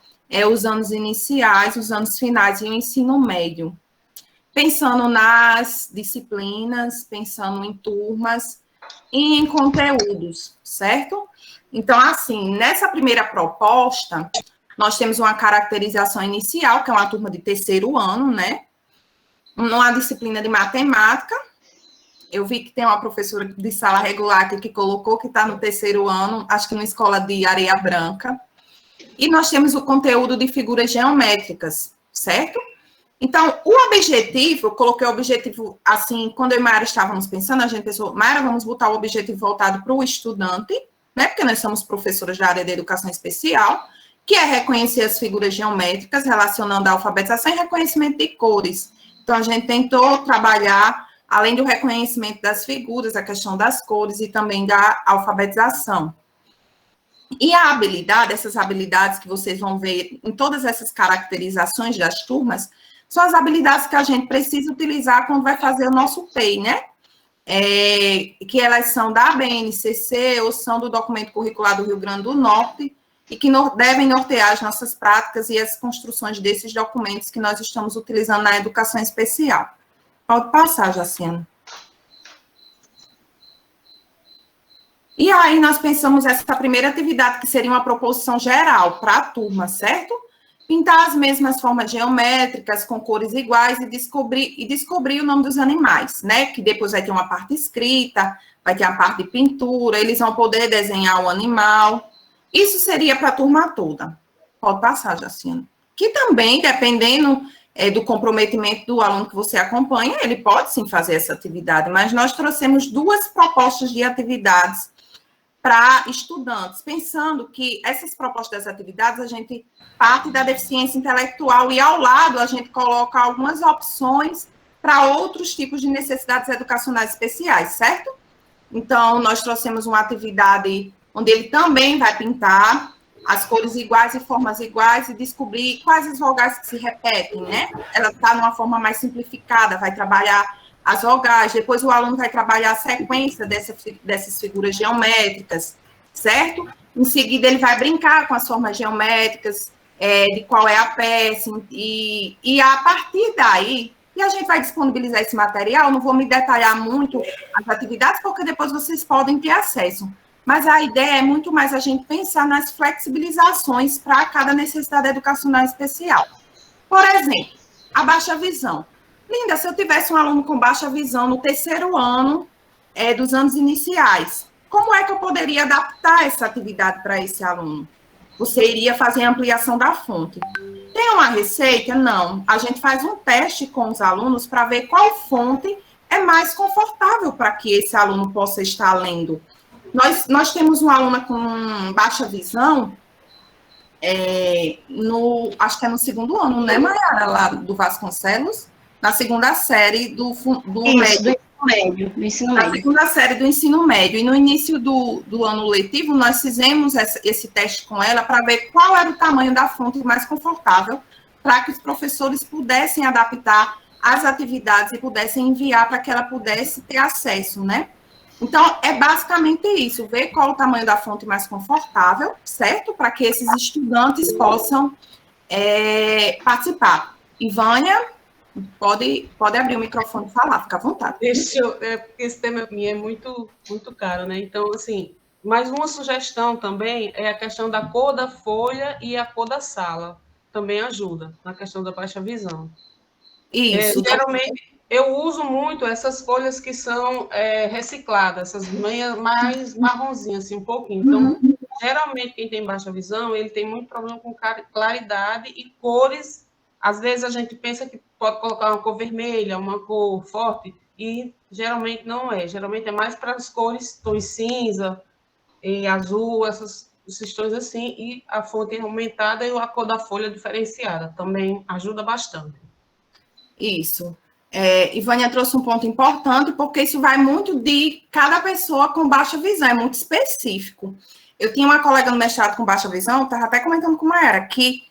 os anos iniciais, os anos finais e o ensino médio. Pensando nas disciplinas, pensando em turmas e em conteúdos, certo? Então, assim, nessa primeira proposta, nós temos uma caracterização inicial, que é uma turma de terceiro ano, né? Numa disciplina de matemática. Eu vi que tem uma professora de sala regular aqui que colocou que está no terceiro ano, acho que numa escola de Areia Branca. E nós temos o conteúdo de figuras geométricas, certo? Então, o objetivo, eu coloquei o objetivo, assim, quando eu e Mayara estávamos pensando, a gente pensou, Mayara, vamos botar o objetivo voltado para o estudante, né? Porque nós somos professoras da área de educação especial, que é reconhecer as figuras geométricas, relacionando a alfabetização e reconhecimento de cores. Então, a gente tentou trabalhar, além do reconhecimento das figuras, a questão das cores e também da alfabetização. E a habilidade, essas habilidades que vocês vão ver em todas essas caracterizações das turmas, são as habilidades que a gente precisa utilizar quando vai fazer o nosso PEI, né? Que elas são da BNCC ou são do documento curricular do Rio Grande do Norte e que devem nortear as nossas práticas e as construções desses documentos que nós estamos utilizando na educação especial. Pode passar, Jaciane. E aí nós pensamos essa primeira atividade, que seria uma proposição geral para a turma, certo? Pintar as mesmas formas geométricas com cores iguais e descobrir o nome dos animais, né? Que depois vai ter uma parte escrita, vai ter a parte de pintura, eles vão poder desenhar o animal. Isso seria para a turma toda. Pode passar, Jaciane. Que também, dependendo do comprometimento do aluno que você acompanha, ele pode sim fazer essa atividade, mas nós trouxemos 2 propostas de atividades para estudantes, pensando que essas propostas das atividades, a gente parte da deficiência intelectual e, ao lado, a gente coloca algumas opções para outros tipos de necessidades educacionais especiais, certo? Então, nós trouxemos uma atividade onde ele também vai pintar as cores iguais e formas iguais e descobrir quais as vogais que se repetem, né? Ela está numa forma mais simplificada, vai trabalhar as vogais, depois o aluno vai trabalhar a sequência dessas figuras geométricas, certo? Em seguida, ele vai brincar com as formas geométricas, de qual é a peça, e a partir daí, e a gente vai disponibilizar esse material, não vou me detalhar muito as atividades, porque depois vocês podem ter acesso. Mas a ideia é muito mais a gente pensar nas flexibilizações para cada necessidade educacional especial. Por exemplo, a baixa visão. Linda, se eu tivesse um aluno com baixa visão no terceiro ano dos anos iniciais, como é que eu poderia adaptar essa atividade para esse aluno? Você iria fazer a ampliação da fonte. Tem uma receita? Não. A gente faz um teste com os alunos para ver qual fonte é mais confortável para que esse aluno possa estar lendo. Nós temos uma aluna com baixa visão, acho que é no segundo ano, né, Mayara, lá do Vasconcelos? Na segunda série do ensino médio. Na segunda série do ensino médio. E no início do ano letivo, nós fizemos esse teste com ela para ver qual era o tamanho da fonte mais confortável para que os professores pudessem adaptar as atividades e pudessem enviar para que ela pudesse ter acesso, né? Então, é basicamente isso, ver qual o tamanho da fonte mais confortável, certo? Para que esses estudantes possam participar. Ivânia, pode abrir o microfone e falar, fica à vontade. Porque esse tema é muito, muito caro, né? Então, assim, mais uma sugestão também é a questão da cor da folha e a cor da sala. Também ajuda na questão da baixa visão. Isso. Geralmente, eu uso muito essas folhas que são recicladas, essas mais marronzinhas, assim, um pouquinho. Então, geralmente, quem tem baixa visão, ele tem muito problema com claridade e cores. Às vezes, a gente pensa que pode colocar uma cor vermelha, uma cor forte, e geralmente não é. Geralmente é mais para as cores, tons cinza e azul, esses tons assim, e a fonte aumentada e a cor da folha diferenciada. Também ajuda bastante. Isso. Ivânia trouxe um ponto importante, porque isso vai muito de cada pessoa com baixa visão, é muito específico. Eu tinha uma colega no mestrado com baixa visão, estava até comentando com a Mayara, que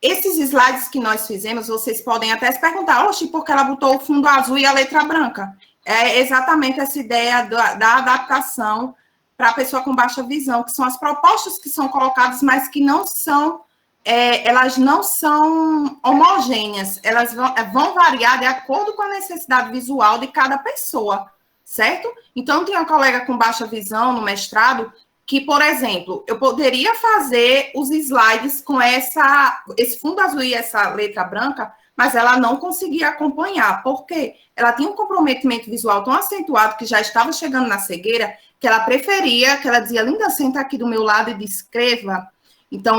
esses slides que nós fizemos, vocês podem até se perguntar, oxe, por que ela botou o fundo azul e a letra branca? É exatamente essa ideia da adaptação para a pessoa com baixa visão, que são as propostas que são colocadas, mas que não são, elas não são homogêneas, elas vão variar de acordo com a necessidade visual de cada pessoa, certo? Então, tem uma colega com baixa visão no mestrado, que, por exemplo, eu poderia fazer os slides com esse fundo azul e essa letra branca, mas ela não conseguia acompanhar. Por quê? Ela tinha um comprometimento visual tão acentuado que já estava chegando na cegueira, que ela preferia, que ela dizia, Linda, senta aqui do meu lado e descreva. Então,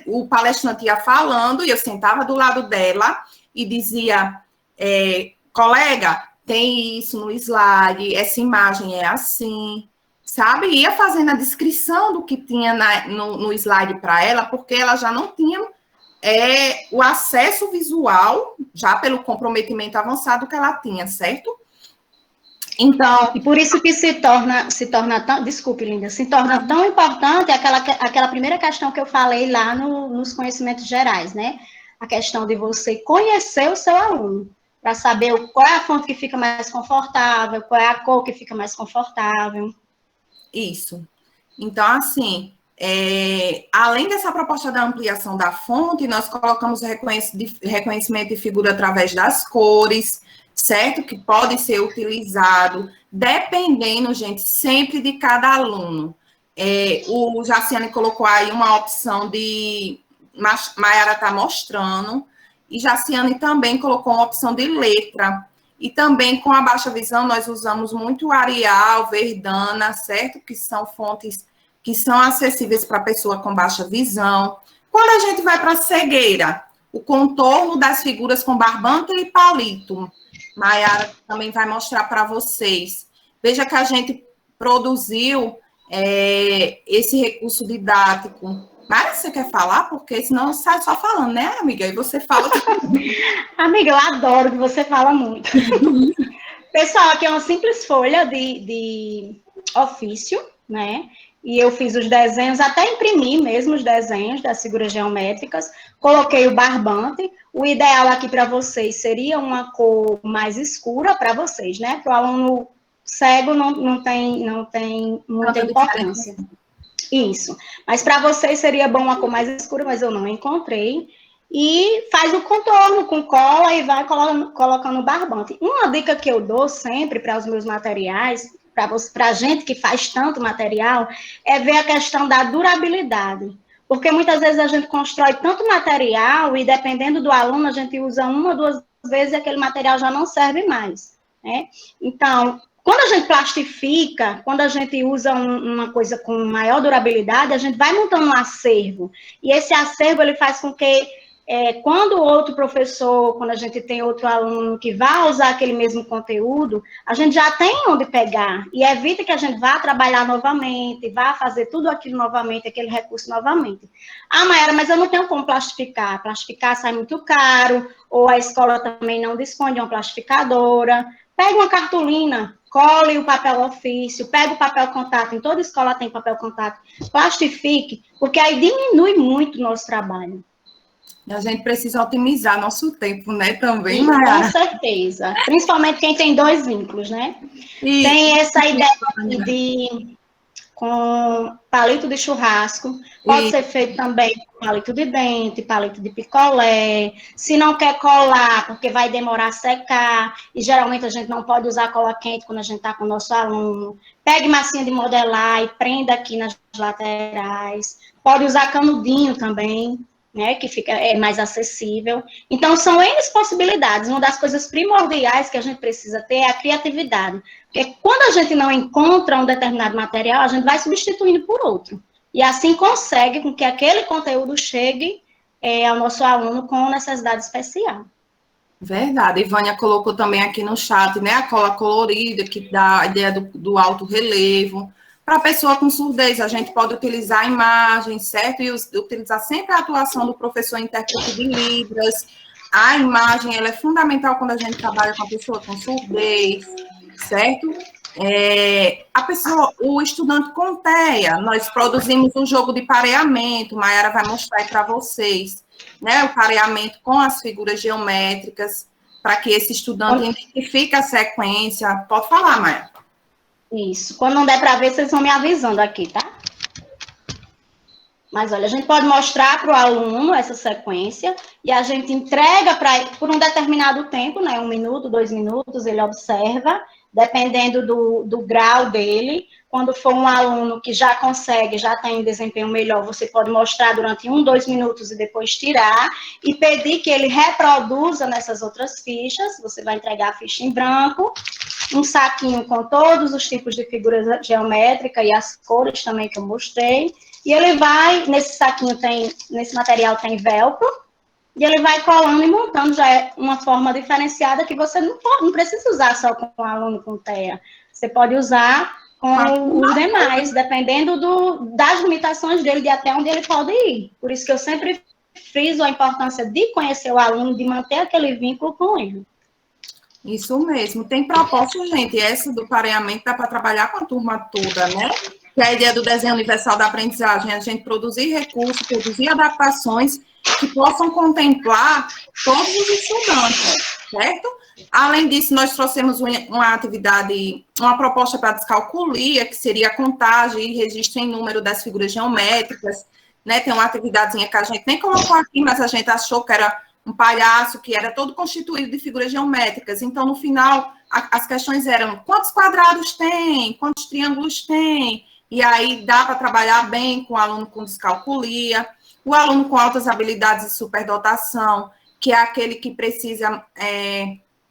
o palestrante ia falando e eu sentava do lado dela e dizia, colega, tem isso no slide, essa imagem é assim, sabe? Ia fazendo a descrição do que tinha no slide para ela, porque ela já não tinha o acesso visual, já pelo comprometimento avançado que ela tinha, certo? Então, e por isso que se torna tão, desculpe, Linda, se torna tão importante aquela primeira questão que eu falei lá nos conhecimentos gerais, né? A questão de você conhecer o seu aluno, para saber qual é a fonte que fica mais confortável, qual é a cor que fica mais confortável. Isso. Então, assim, além dessa proposta da ampliação da fonte, nós colocamos reconhecimento de figura através das cores, certo? Que pode ser utilizado, dependendo, gente, sempre de cada aluno. O Jaciane colocou aí uma opção de... Mayara está mostrando, e Jaciane também colocou uma opção de letra. E também, com a baixa visão, nós usamos muito Arial, Verdana, certo? Que são fontes que são acessíveis para a pessoa com baixa visão. Quando a gente vai para a cegueira, o contorno das figuras com barbante e palito. Mayara também vai mostrar para vocês. Veja que a gente produziu esse recurso didático. Mayara, você quer falar? Porque senão sai só falando, né, amiga? E você fala... Amiga, eu adoro que você fala muito. Pessoal, aqui é uma simples folha de ofício, né? E eu fiz os desenhos, até imprimi mesmo os desenhos das figuras geométricas, coloquei o barbante. O ideal aqui para vocês seria uma cor mais escura para vocês, né? Para o aluno cego não tem muita importância. Isso. Mas para vocês seria bom uma cor mais escura, mas eu não encontrei. E faz o contorno com cola e vai colocando o barbante. Uma dica que eu dou sempre para os meus materiais, para a gente que faz tanto material, é ver a questão da durabilidade. Porque muitas vezes a gente constrói tanto material e, dependendo do aluno, a gente usa uma ou duas vezes e aquele material já não serve mais, né? Então, quando a gente plastifica, quando a gente usa uma coisa com maior durabilidade, a gente vai montando um acervo. E esse acervo, ele faz com que, quando outro professor, quando a gente tem outro aluno que vai usar aquele mesmo conteúdo, a gente já tem onde pegar. E evita que a gente vá trabalhar novamente, vá fazer tudo aquilo novamente, aquele recurso novamente. Ah, Mayara, mas eu não tenho como plastificar. Plastificar sai muito caro, ou a escola também não dispõe de uma plastificadora. Pega uma cartolina, cole o papel ofício, pega o papel contato, em toda escola tem papel contato, plastifique, porque aí diminui muito o nosso trabalho. E a gente precisa otimizar nosso tempo, né, também, Mayara? Com certeza, principalmente quem tem 2 vínculos, né? E tem essa ideia com palito de churrasco, pode ser feito também com palito de dente, palito de picolé. Se não quer colar, porque vai demorar a secar, e geralmente a gente não pode usar cola quente quando a gente está com o nosso aluno. Pegue massinha de modelar e prenda aqui nas laterais. Pode usar canudinho também, né, que é mais acessível. Então, são N possibilidades. Uma das coisas primordiais que a gente precisa ter é a criatividade. Porque quando a gente não encontra um determinado material, a gente vai substituindo por outro. E assim consegue com que aquele conteúdo chegue ao nosso aluno com necessidade especial. Verdade. Ivânia colocou também aqui no chat, né, a cola colorida, que dá a ideia do alto relevo. Para a pessoa com surdez, a gente pode utilizar a imagem, certo? E utilizar sempre a atuação do professor intérprete de Libras. A imagem, ela é fundamental quando a gente trabalha com a pessoa com surdez, certo? O estudante com TEA, nós produzimos um jogo de pareamento, Mayara vai mostrar aí para vocês, né? O pareamento com as figuras geométricas, para que esse estudante identifique a sequência. Pode falar, Mayara. Isso. Quando não der para ver, vocês vão me avisando aqui, tá? Mas, olha, a gente pode mostrar para o aluno essa sequência e a gente entrega por um determinado tempo, né? 1 minuto, 2 minutos, ele observa, dependendo do grau dele. Quando for um aluno que já consegue, já tem desempenho melhor, você pode mostrar durante 1, 2 minutos e depois tirar e pedir que ele reproduza nessas outras fichas. Você vai entregar a ficha em branco, um saquinho com todos os tipos de figuras geométricas e as cores também que eu mostrei. E ele vai, nesse saquinho nesse material tem velcro, e ele vai colando e montando, já é uma forma diferenciada que você não precisa usar só com o aluno com TEA. Você pode usar com os demais, dependendo das limitações dele, de até onde ele pode ir. Por isso que eu sempre friso a importância de conhecer o aluno, de manter aquele vínculo com ele. Isso mesmo. Tem proposta, gente, essa do pareamento dá para trabalhar com a turma toda, né? Que é a ideia do desenho universal da aprendizagem, a gente produzir recursos, produzir adaptações que possam contemplar todos os estudantes, certo? Além disso, nós trouxemos uma proposta para a descalculia, que seria a contagem e registro em número das figuras geométricas, né? Tem uma atividadezinha que a gente nem colocou aqui, mas a gente achou que era um palhaço, que era todo constituído de figuras geométricas. Então, no final, as questões eram quantos quadrados tem, quantos triângulos tem, e aí dá para trabalhar bem com o aluno com descalculia, o aluno com altas habilidades de superdotação, que é aquele que precisa...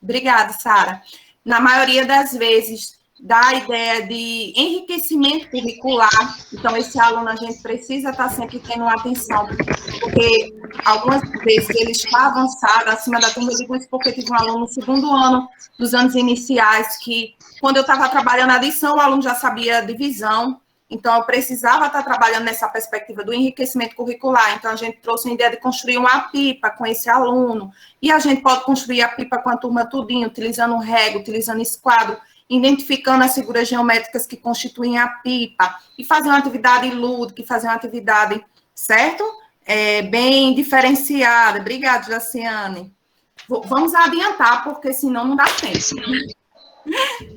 Obrigada, Sara. Na maioria das vezes, dá a ideia de enriquecimento curricular. Então, esse aluno, a gente precisa estar sempre tendo atenção, porque algumas vezes ele está avançado, acima da turma. Eu digo isso porque tive um aluno no segundo ano dos anos iniciais, que quando eu estava trabalhando a adição, o aluno já sabia a divisão. Então, eu precisava estar trabalhando nessa perspectiva do enriquecimento curricular. Então, a gente trouxe a ideia de construir uma pipa com esse aluno. E a gente pode construir a pipa com a turma tudinho, utilizando régua, utilizando esquadro, identificando as figuras geométricas que constituem a pipa, e fazer uma atividade lúdica, fazer uma atividade, certo? Bem diferenciada. Obrigada, Jaciane. Vamos adiantar, porque senão não dá tempo.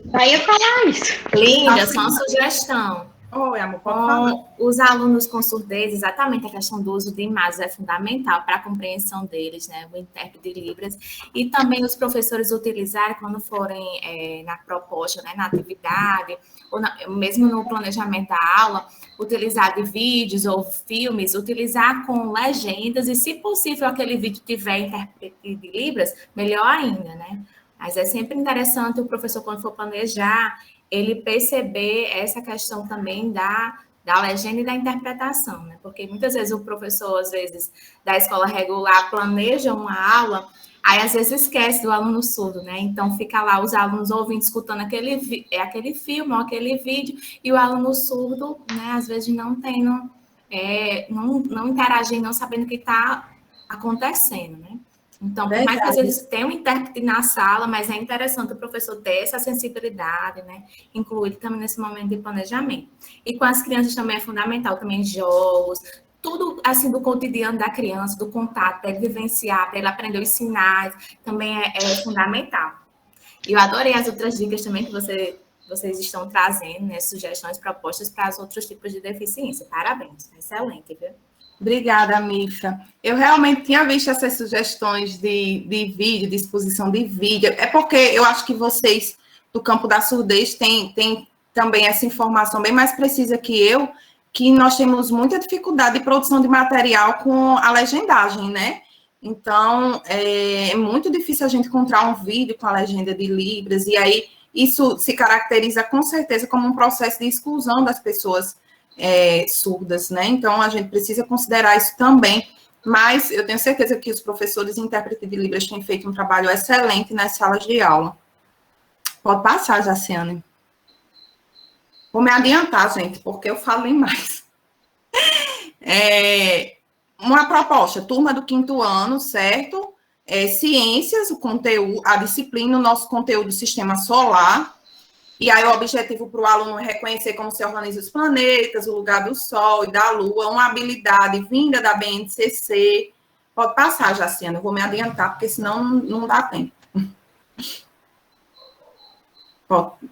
Daí eu falar isso. Linda, só uma sugestão. Oi, amor, pode falar. Os alunos com surdez, exatamente a questão do uso de imagens é fundamental para a compreensão deles, né? O intérprete de Libras. E também os professores utilizarem, quando forem na proposta, né, na atividade, ou mesmo no planejamento da aula, utilizar de vídeos ou filmes, utilizar com legendas, e, se possível, aquele vídeo tiver intérprete de Libras, melhor ainda, né? Mas é sempre interessante o professor, quando for planejar, ele perceber essa questão também da legenda e da interpretação, né? Porque muitas vezes o professor, às vezes, da escola regular, planeja uma aula, aí às vezes esquece do aluno surdo, né? Então fica lá os alunos ouvindo, escutando aquele filme ou aquele vídeo, e o aluno surdo, né, às vezes não interagindo, não sabendo o que está acontecendo, né? Então, por mais que às vezes tenha um intérprete na sala, mas é interessante o professor ter essa sensibilidade, né? Incluir também nesse momento de planejamento. E com as crianças também é fundamental, também jogos, tudo assim do cotidiano da criança, do contato, para ele vivenciar, para ele aprender os sinais, também é fundamental. E eu adorei as outras dicas também que vocês estão trazendo, né? Sugestões, propostas para os outros tipos de deficiência. Parabéns, excelente, viu? Obrigada, Mifra. Eu realmente tinha visto essas sugestões de vídeo, de exposição de vídeo. É porque eu acho que vocês, do campo da surdez, têm também essa informação bem mais precisa que eu, que nós temos muita dificuldade de produção de material com a legendagem, né? Então, é muito difícil a gente encontrar um vídeo com a legenda de Libras, e aí isso se caracteriza com certeza como um processo de exclusão das pessoas surdas, né? Então, a gente precisa considerar isso também, mas eu tenho certeza que os professores e intérpretes de Libras têm feito um trabalho excelente nas salas de aula. Pode passar, Jaciane. Vou me adiantar, gente, porque eu falei mais. Uma proposta, turma do 5º ano, certo? ciências, o conteúdo, a disciplina, o nosso conteúdo sistema solar. E aí o objetivo para o aluno é reconhecer como se organizam os planetas, o lugar do Sol e da Lua, uma habilidade vinda da BNCC. Pode passar, Jaciana, eu vou me adiantar, porque senão não dá tempo.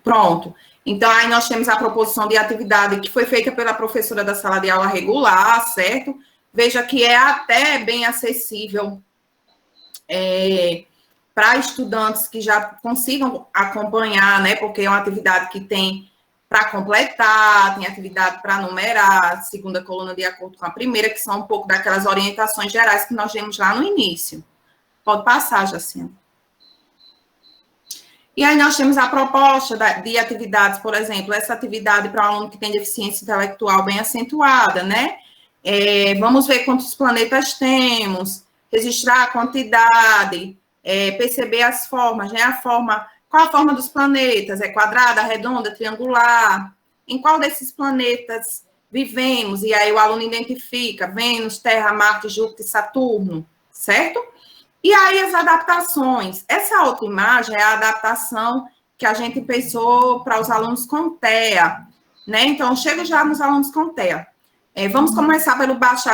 Pronto. Então, aí nós temos a proposição de atividade que foi feita pela professora da sala de aula regular, certo? Veja que é até bem acessível para estudantes que já consigam acompanhar, né? Porque é uma atividade que tem para completar, tem atividade para numerar, segunda coluna de acordo com a primeira, que são um pouco daquelas orientações gerais que nós vemos lá no início. Pode passar, Jaciana. E aí nós temos a proposta de atividades, por exemplo, essa atividade para um aluno que tem deficiência intelectual bem acentuada, né? Vamos ver quantos planetas temos, registrar a quantidade, perceber as formas, né? Qual a forma dos planetas? É quadrada, redonda, triangular? Em qual desses planetas vivemos? E aí o aluno identifica Vênus, Terra, Marte, Júpiter e Saturno, certo? E aí as adaptações. Essa outra imagem é a adaptação que a gente pensou para os alunos com TEA, né? Então, chego já nos alunos com TEA. Vamos começar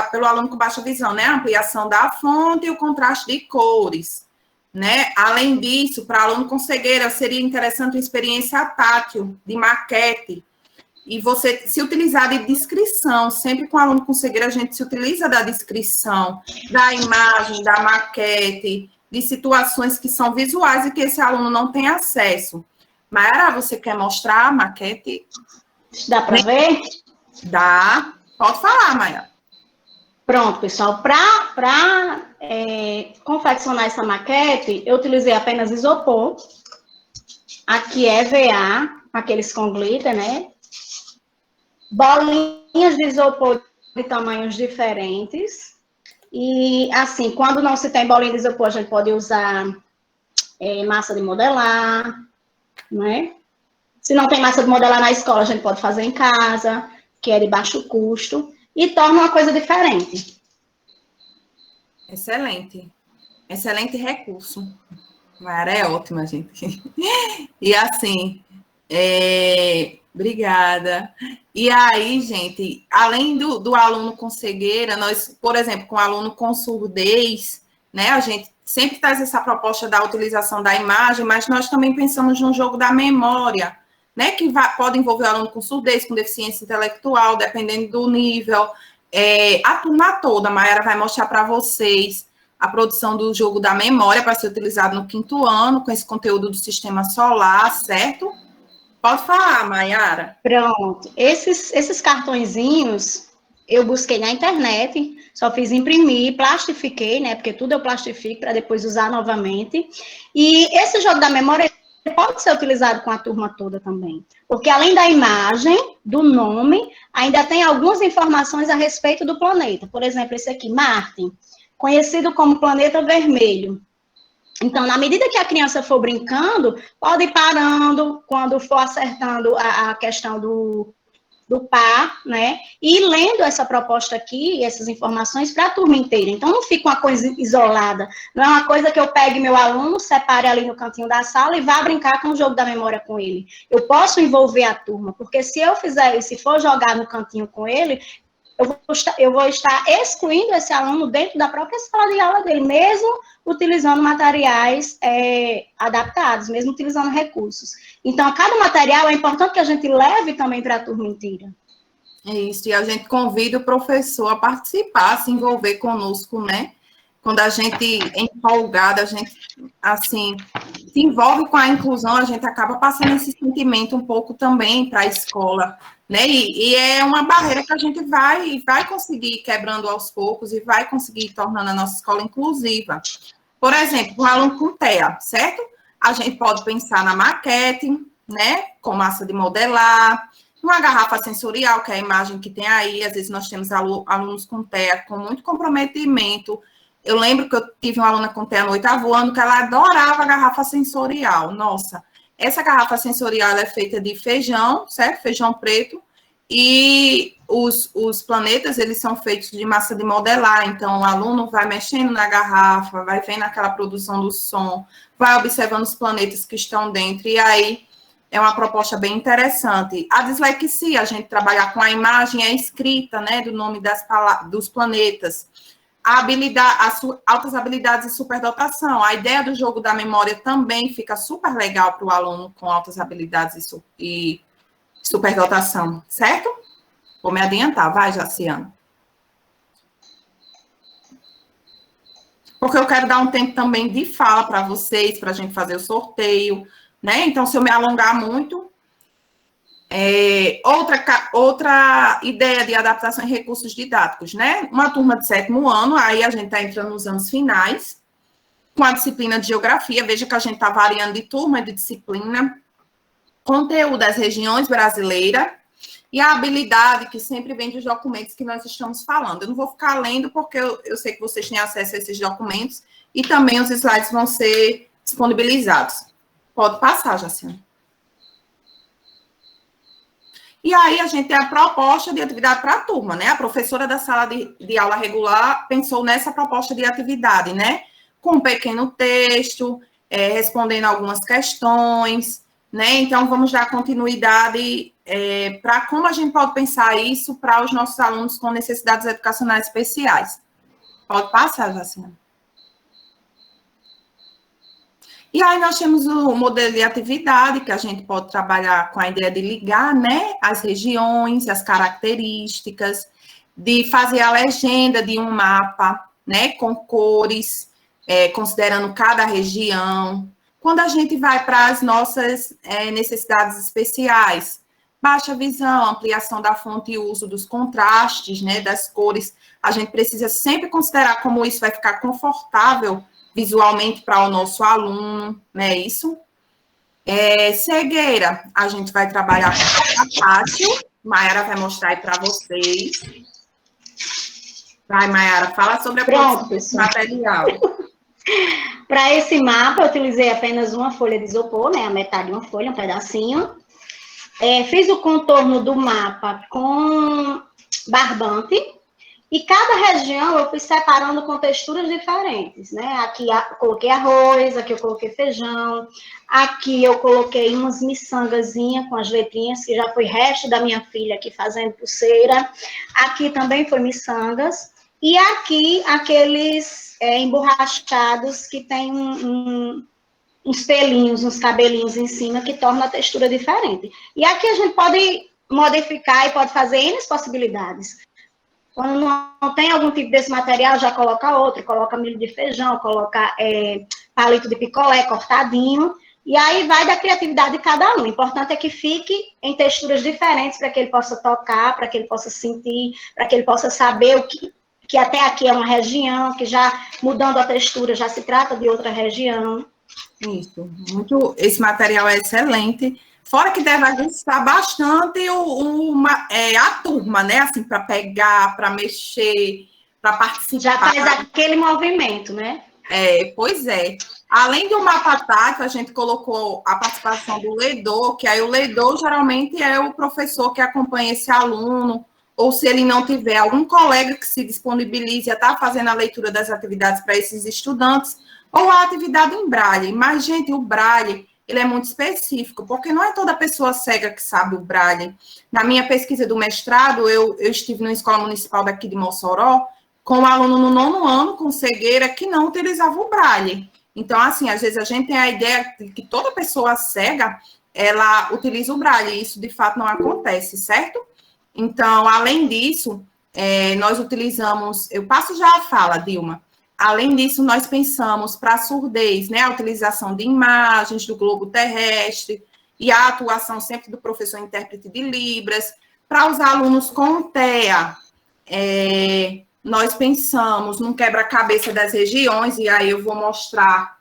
pelo aluno com baixa visão, né? A ampliação da fonte e o contraste de cores, né? Além disso, para aluno com cegueira, seria interessante uma experiência tátil, de maquete, e você se utilizar de descrição. Sempre com aluno com cegueira, a gente se utiliza da descrição, da imagem, da maquete, de situações que são visuais e que esse aluno não tem acesso. Mayara, você quer mostrar a maquete? Dá para ver? Dá. Pode falar, Mayara. Pronto, pessoal. Para confeccionar essa maquete, eu utilizei apenas isopor. Aqui é EVA, aqueles com glitter, né? Bolinhas de isopor de tamanhos diferentes. E, assim, quando não se tem bolinha de isopor, a gente pode usar massa de modelar, né? Se não tem massa de modelar na escola, a gente pode fazer em casa, que é de baixo custo, e torna uma coisa diferente. Excelente. Excelente recurso. Mayara é ótima, gente. E, assim, obrigada. E aí, gente, além do aluno com cegueira, nós, por exemplo, com o aluno com surdez, né, a gente sempre traz essa proposta da utilização da imagem, mas nós também pensamos no jogo da memória, né, que pode envolver o aluno com surdez, com deficiência intelectual, dependendo do nível. A turma toda, a Mayara vai mostrar para vocês a produção do jogo da memória para ser utilizado no 5º ano, com esse conteúdo do sistema solar, certo? Pode falar, Mayara. Pronto. Esses cartõezinhos eu busquei na internet, só fiz imprimir, plastifiquei, né? Porque tudo eu plastifico para depois usar novamente. E esse jogo da memória pode ser utilizado com a turma toda também. Porque além da imagem, do nome, ainda tem algumas informações a respeito do planeta. Por exemplo, esse aqui, Marte, conhecido como planeta vermelho. Então, na medida que a criança for brincando, pode ir parando quando for acertando a questão do par, né? E ir lendo essa proposta aqui, essas informações para a turma inteira. Então, não fica uma coisa isolada. Não é uma coisa que eu pegue meu aluno, separe ali no cantinho da sala e vá brincar com o jogo da memória com ele. Eu posso envolver a turma, porque se eu fizer isso, se for jogar no cantinho com ele, eu vou estar excluindo esse aluno dentro da própria sala de aula dele, mesmo utilizando materiais adaptados, mesmo utilizando recursos. Então, a cada material é importante que a gente leve também para a turma inteira. É isso, e a gente convida o professor a participar, a se envolver conosco, né? Quando a gente é empolgada, a gente, assim, se envolve com a inclusão, a gente acaba passando esse sentimento um pouco também para a escola, né? E é uma barreira que a gente vai conseguir quebrando aos poucos e vai conseguir tornando a nossa escola inclusiva. Por exemplo, um aluno com TEA, certo? A gente pode pensar na maquete, né? Com massa de modelar, uma garrafa sensorial, que é a imagem que tem aí. Às vezes nós temos alunos com TEA com muito comprometimento. Eu lembro que eu tive uma aluna com TEA no 8º ano que ela adorava a garrafa sensorial. Nossa, essa garrafa sensorial ela é feita de feijão, certo? Feijão preto. E os planetas, eles são feitos de massa de modelar, então o aluno vai mexendo na garrafa, vai vendo aquela produção do som, vai observando os planetas que estão dentro, e aí é uma proposta bem interessante. A dislexia, a gente trabalhar com a imagem e a escrita, né, do nome dos planetas. A habilidade, altas habilidades e superdotação. A ideia do jogo da memória também fica super legal para o aluno com altas habilidades e superdotação, certo? Vou me adiantar, vai, Jaciane. Porque eu quero dar um tempo também de fala para vocês, para a gente fazer o sorteio, né? Então, se eu me alongar muito... outra ideia de adaptação em recursos didáticos, né? Uma turma de 7º ano, aí a gente está entrando nos anos finais, com a disciplina de geografia, veja que a gente está variando de turma e de disciplina, conteúdo das regiões brasileiras e a habilidade que sempre vem dos documentos que nós estamos falando. Eu não vou ficar lendo, porque eu sei que vocês têm acesso a esses documentos e também os slides vão ser disponibilizados. Pode passar, Jaciane. E aí a gente tem a proposta de atividade para a turma, né? A professora da sala de aula regular pensou nessa proposta de atividade, né? Com um pequeno texto, respondendo algumas questões, né? Então, vamos dar continuidade para como a gente pode pensar isso para os nossos alunos com necessidades educacionais especiais. Pode passar, Jaciane. E aí nós temos o modelo de atividade, que a gente pode trabalhar com a ideia de ligar, né, as regiões, as características, de fazer a legenda de um mapa, né, com cores, considerando cada região. Quando a gente vai para as nossas necessidades especiais, baixa visão, ampliação da fonte e uso dos contrastes, né, das cores, a gente precisa sempre considerar como isso vai ficar confortável visualmente para o nosso aluno, né, isso. Cegueira, a gente vai trabalhar com a Pátio, Maiara vai mostrar aí para vocês. Vai, Maiara, fala sobre a produção desse material. Para esse mapa, eu utilizei apenas uma folha de isopor, né, a metade de uma folha, um pedacinho. Fiz o contorno do mapa com barbante, e cada região eu fui separando com texturas diferentes, né? Aqui eu coloquei arroz, aqui eu coloquei feijão, aqui eu coloquei umas miçangazinhas com as letrinhas, que já foi resto da minha filha aqui fazendo pulseira. Aqui também foi miçangas. E aqui aqueles emborrachados que tem uns pelinhos, uns cabelinhos em cima que tornam a textura diferente. E aqui a gente pode modificar e pode fazer N possibilidades. Quando não tem algum tipo desse material, já coloca outro, coloca milho de feijão, coloca palito de picolé cortadinho, e aí vai da criatividade de cada um. O importante é que fique em texturas diferentes para que ele possa tocar, para que ele possa sentir, para que ele possa saber o que até aqui é uma região, que já mudando a textura já se trata de outra região. Isso, esse material é excelente. Fora que deve ajustar bastante a turma, né? Assim, para pegar, para mexer, para participar. Já faz aquele movimento, né? Pois é. Além do mapa tátil, a gente colocou a participação do ledor, que aí o ledor geralmente é o professor que acompanha esse aluno, ou se ele não tiver algum colega que se disponibilize a estar fazendo a leitura das atividades para esses estudantes, ou a atividade em braille. Mas, gente, o braille, ele é muito específico, porque não é toda pessoa cega que sabe o braille. Na minha pesquisa do mestrado, eu estive numa escola municipal daqui de Mossoró, com um aluno no 9º ano, com cegueira, que não utilizava o braille. Então, assim, às vezes a gente tem a ideia de que toda pessoa cega, ela utiliza o braille, e isso, de fato, não acontece, certo? Então, além disso, nós utilizamos... Eu passo já a fala, Dilma. Além disso, nós pensamos para a surdez, né, a utilização de imagens do globo terrestre e a atuação sempre do professor intérprete de Libras. Para os alunos com TEA, nós pensamos num quebra-cabeça das regiões, e aí eu vou mostrar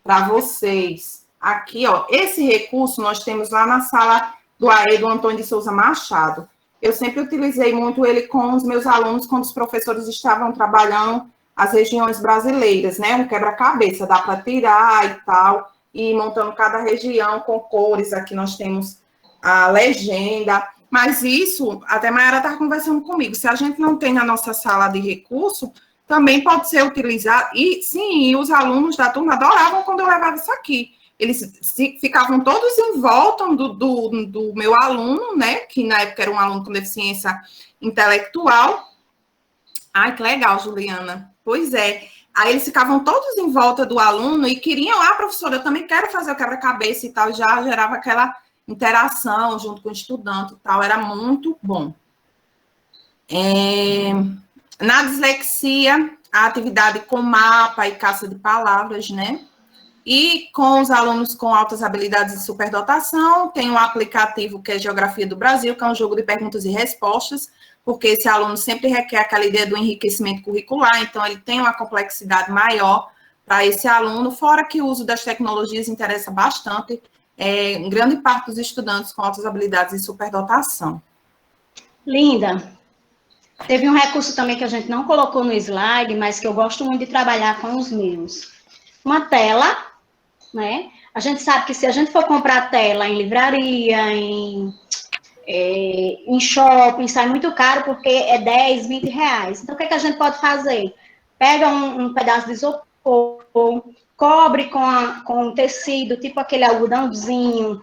para vocês. Aqui, ó, esse recurso nós temos lá na sala do AE do Antônio de Souza Machado. Eu sempre utilizei muito ele com os meus alunos quando os professores estavam trabalhando as regiões brasileiras, né? Um quebra-cabeça, dá para tirar e tal, e ir montando cada região com cores. Aqui nós temos a legenda, mas isso, até a Mayara estava conversando comigo, se a gente não tem na nossa sala de recurso, também pode ser utilizado, e sim, os alunos da turma adoravam quando eu levava isso aqui. Eles ficavam todos em volta do meu aluno, né, que na época era um aluno com deficiência intelectual. Ai, que legal, Juliana. Pois é. Aí eles ficavam todos em volta do aluno e queriam, professora, eu também quero fazer o quebra-cabeça e tal, já gerava aquela interação junto com o estudante e tal, era muito bom. Na dislexia, a atividade com mapa e caça de palavras, né? E com os alunos com altas habilidades de superdotação, tem um aplicativo que é Geografia do Brasil, que é um jogo de perguntas e respostas, porque esse aluno sempre requer aquela ideia do enriquecimento curricular, então ele tem uma complexidade maior para esse aluno, fora que o uso das tecnologias interessa bastante em grande parte dos estudantes com altas habilidades de superdotação. Linda. Teve um recurso também que a gente não colocou no slide, mas que eu gosto muito de trabalhar com os meus. Uma tela, né? A gente sabe que se a gente for comprar tela em livraria, em shopping, sai muito caro porque é 10, 20 reais. Então, o que a gente pode fazer? Pega um pedaço de isopor, cobre com tecido, tipo aquele algodãozinho,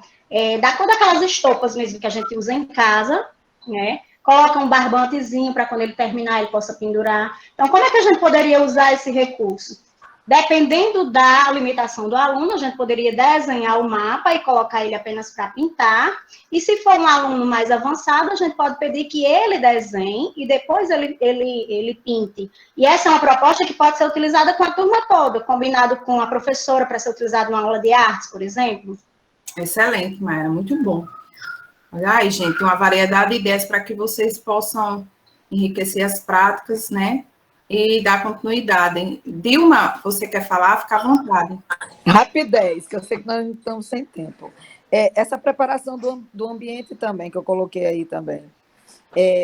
da cor daquelas estopas mesmo que a gente usa em casa, né? Coloca um barbantezinho para quando ele terminar, ele possa pendurar. Então, como é que a gente poderia usar esse recurso? Dependendo da limitação do aluno, a gente poderia desenhar o mapa e colocar ele apenas para pintar. E se for um aluno mais avançado, a gente pode pedir que ele desenhe e depois ele pinte. E essa é uma proposta que pode ser utilizada com a turma toda, combinado com a professora para ser utilizada numa aula de artes, por exemplo. Excelente, Mayara, muito bom. Olha aí, gente, uma variedade de ideias para que vocês possam enriquecer as práticas, né? E dar continuidade. Dilma, você quer falar? Fica à vontade. Rapidez, que eu sei que nós estamos sem tempo. Essa preparação do ambiente também, que eu coloquei aí também.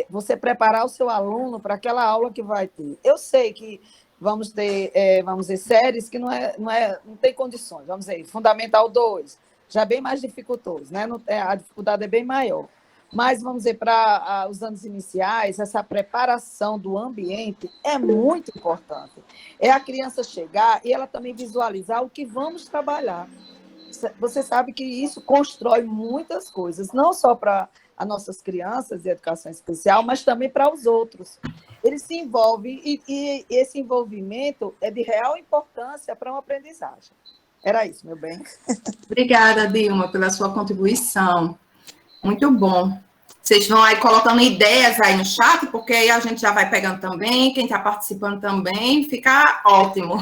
Você preparar o seu aluno para aquela aula que vai ter. Eu sei que vamos ter, séries que não tem condições. Vamos dizer, Fundamental 2, já é bem mais dificultoso, né? A dificuldade é bem maior. Mas, vamos dizer, para os anos iniciais, essa preparação do ambiente é muito importante. É a criança chegar e ela também visualizar o que vamos trabalhar. Você sabe que isso constrói muitas coisas, não só para as nossas crianças de educação especial, mas também para os outros. Eles se envolvem e esse envolvimento é de real importância para uma aprendizagem. Era isso, meu bem. Obrigada, Dilma, pela sua contribuição. Muito bom. Vocês vão aí colocando ideias aí no chat, porque aí a gente já vai pegando também, quem está participando também, fica ótimo.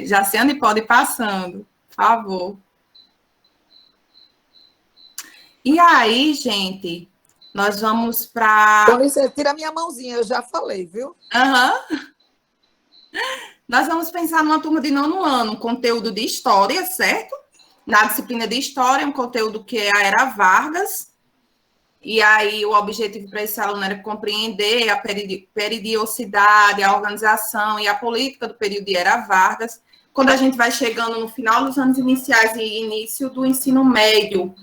Jaciane, pode ir passando, por favor. E aí, gente, nós vamos para... Então, você tira a minha mãozinha, eu já falei, viu? Nós vamos pensar numa turma de 9º ano, um conteúdo de história, certo? Na disciplina de história, um conteúdo que é a Era Vargas. E aí, o objetivo para esse aluno era compreender a periodicidade, a organização e a política do período de Era Vargas. Quando a gente vai chegando no final dos anos iniciais e início do ensino médio,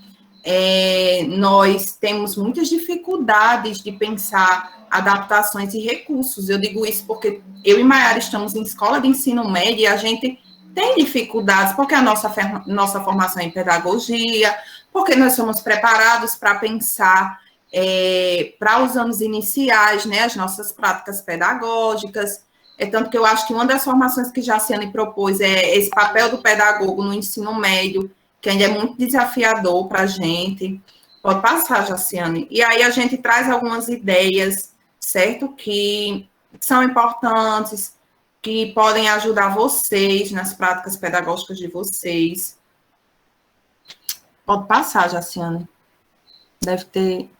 nós temos muitas dificuldades de pensar adaptações e recursos. Eu digo isso porque eu e Mayara estamos em escola de ensino médio e a gente tem dificuldades, porque a nossa formação é em pedagogia, porque nós somos preparados para pensar para os anos iniciais, né, as nossas práticas pedagógicas. Tanto que eu acho que uma das formações que Jaciane propôs é esse papel do pedagogo no ensino médio, que ainda é muito desafiador para a gente. Pode passar, Jaciane. E aí a gente traz algumas ideias, certo? Que são importantes, que podem ajudar vocês nas práticas pedagógicas de vocês. Pode passar, Jaciane. Deve ter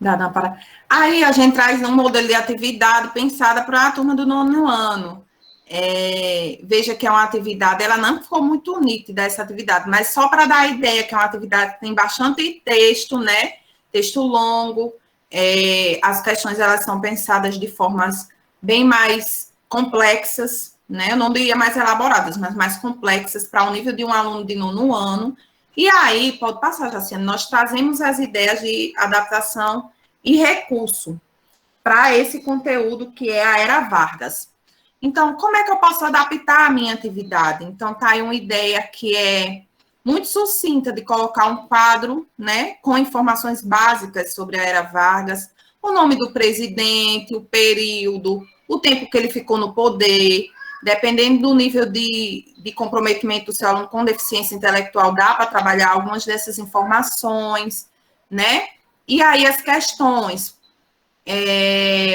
dado uma parada. Aí a gente traz um modelo de atividade pensada para a turma do 9º ano. Veja que é uma atividade, ela não ficou muito nítida, essa atividade, mas só para dar a ideia que é uma atividade que tem bastante texto, né? Texto longo. As questões, elas são pensadas de formas bem mais complexas, né? Eu não diria mais elaboradas, mas mais complexas para o nível de um aluno de 9º ano. E aí, pode passar, Jaciane, nós trazemos as ideias de adaptação e recurso para esse conteúdo que é a Era Vargas. Então, como é que eu posso adaptar a minha atividade? Então, tá aí uma ideia que é muito sucinta de colocar um quadro, né, com informações básicas sobre a Era Vargas, o nome do presidente, o período, o tempo que ele ficou no poder, dependendo do nível de comprometimento do seu aluno com deficiência intelectual, dá para trabalhar algumas dessas informações, né? E aí as questões.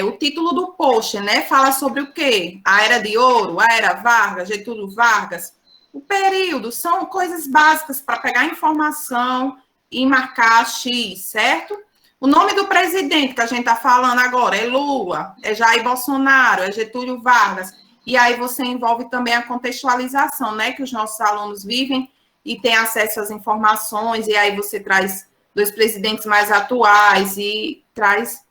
O título do post, né, fala sobre o quê? A Era de Ouro, a Era Vargas, Getúlio Vargas. O período são coisas básicas para pegar informação e marcar X, certo? O nome do presidente que a gente está falando agora é Lula, é Jair Bolsonaro, é Getúlio Vargas. E aí você envolve também a contextualização, né, que os nossos alunos vivem e têm acesso às informações, e aí você traz 2 presidentes mais atuais e traz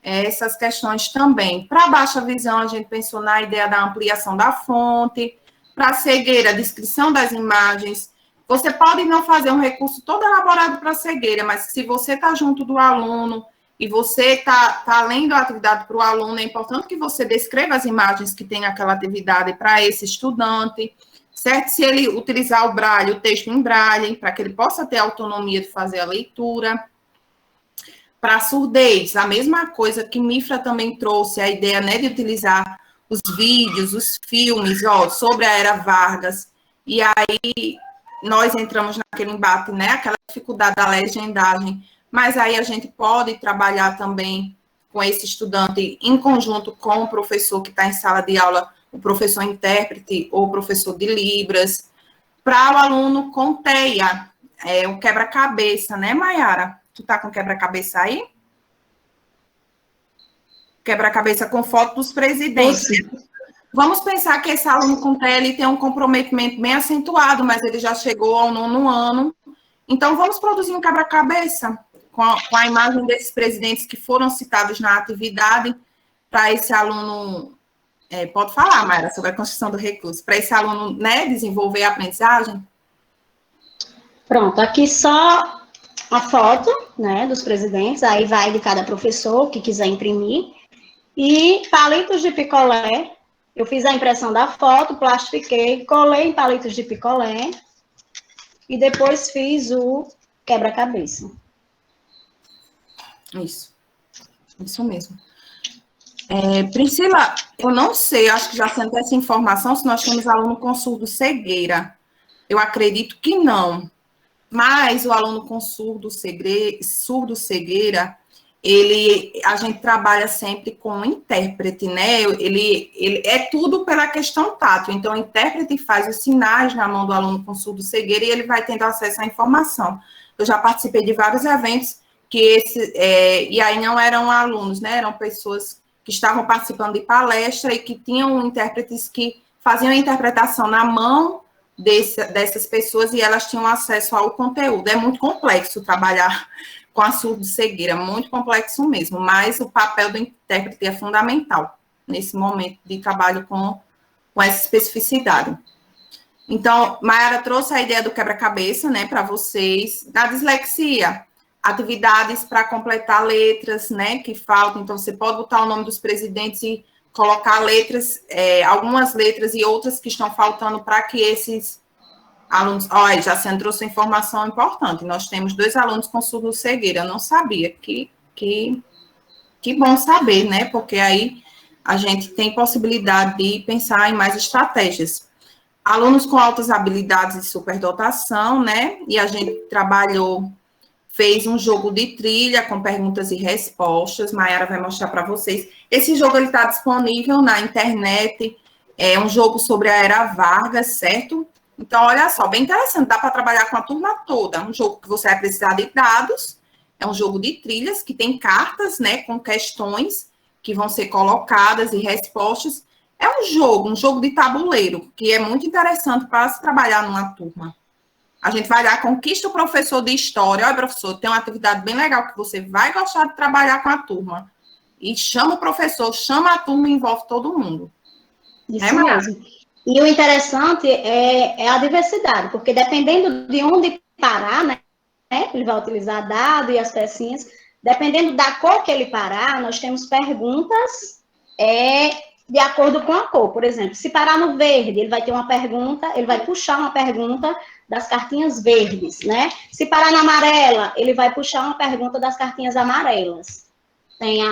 essas questões também. Para baixa visão, a gente pensou na ideia da ampliação da fonte, para cegueira, a descrição das imagens. Você pode não fazer um recurso todo elaborado para cegueira, mas se você está junto do aluno e você está lendo a atividade para o aluno, é importante que você descreva as imagens que tem naquela atividade para esse estudante, certo? Se ele utilizar o braille, o texto em braille, para que ele possa ter autonomia de fazer a leitura. Para surdez, a mesma coisa que Mifra também trouxe, a ideia, né, de utilizar os vídeos, os filmes, sobre a Era Vargas, e aí nós entramos naquele embate, né, aquela dificuldade da legendagem, mas aí a gente pode trabalhar também com esse estudante em conjunto com o professor que está em sala de aula, o professor intérprete ou o professor de Libras, para o aluno com TEA, o quebra-cabeça, né, Mayara? Tu tá com quebra-cabeça aí? Quebra-cabeça com foto dos presidentes. Vamos pensar que esse aluno com TEA tem um comprometimento bem acentuado, mas ele já chegou ao 9º ano. Então, vamos produzir um quebra-cabeça com a imagem desses presidentes que foram citados na atividade para esse aluno... pode falar, Mayra, sobre a construção do recurso. Para esse aluno, né, desenvolver a aprendizagem? Pronto, aqui só a foto, né, dos presidentes, aí vai de cada professor que quiser imprimir, e palitos de picolé, eu fiz a impressão da foto, plastifiquei, colei em palitos de picolé, e depois fiz o quebra-cabeça. Isso mesmo. Priscila, eu não sei, acho que já senti essa informação, se nós temos aluno com surdo-cegueira. Eu acredito que não. Mas o aluno com surdo-cegueira, a gente trabalha sempre com o intérprete, né? Ele é tudo pela questão tátil. Então, o intérprete faz os sinais na mão do aluno com surdo-cegueira e ele vai tendo acesso à informação. Eu já participei de vários eventos e aí não eram alunos, né? Eram pessoas que estavam participando de palestra e que tinham intérpretes que faziam a interpretação na mão dessas pessoas e elas tinham acesso ao conteúdo. É muito complexo trabalhar com a surdo-cegueira, muito complexo mesmo, mas o papel do intérprete é fundamental nesse momento de trabalho com essa especificidade. Então, Mayara trouxe a ideia do quebra-cabeça, né, para vocês. Da dislexia, atividades para completar letras, né, que faltam. Então, você pode botar o nome dos presidentes e colocar letras, algumas letras e outras que estão faltando para que esses alunos... Olha, Jaciane trouxe uma informação importante. Nós temos 2 alunos com surdo-cegueira. Eu não sabia. Que bom saber, né? Porque aí a gente tem possibilidade de pensar em mais estratégias. Alunos com altas habilidades de superdotação, né? E a gente fez um jogo de trilha com perguntas e respostas. Mayara vai mostrar para vocês. Esse jogo está disponível na internet. É um jogo sobre a Era Vargas, certo? Então, olha só, bem interessante. Dá para trabalhar com a turma toda. Um jogo que você vai precisar de dados. É um jogo de trilhas que tem cartas, né? Com questões que vão ser colocadas e respostas. É um jogo de tabuleiro, que é muito interessante para se trabalhar numa turma. A gente vai dar conquista o professor de história. Olha, professor, tem uma atividade bem legal que você vai gostar de trabalhar com a turma. E chama o professor, chama a turma e envolve todo mundo. Isso mesmo. E o interessante é a diversidade, porque dependendo de onde parar, né? Ele vai utilizar dado e as pecinhas. Dependendo da cor que ele parar, nós temos perguntas de acordo com a cor. Por exemplo, se parar no verde, ele vai ter uma pergunta, ele vai puxar uma pergunta das cartinhas verdes, né? Se parar na amarela, ele vai puxar uma pergunta das cartinhas amarelas. Tem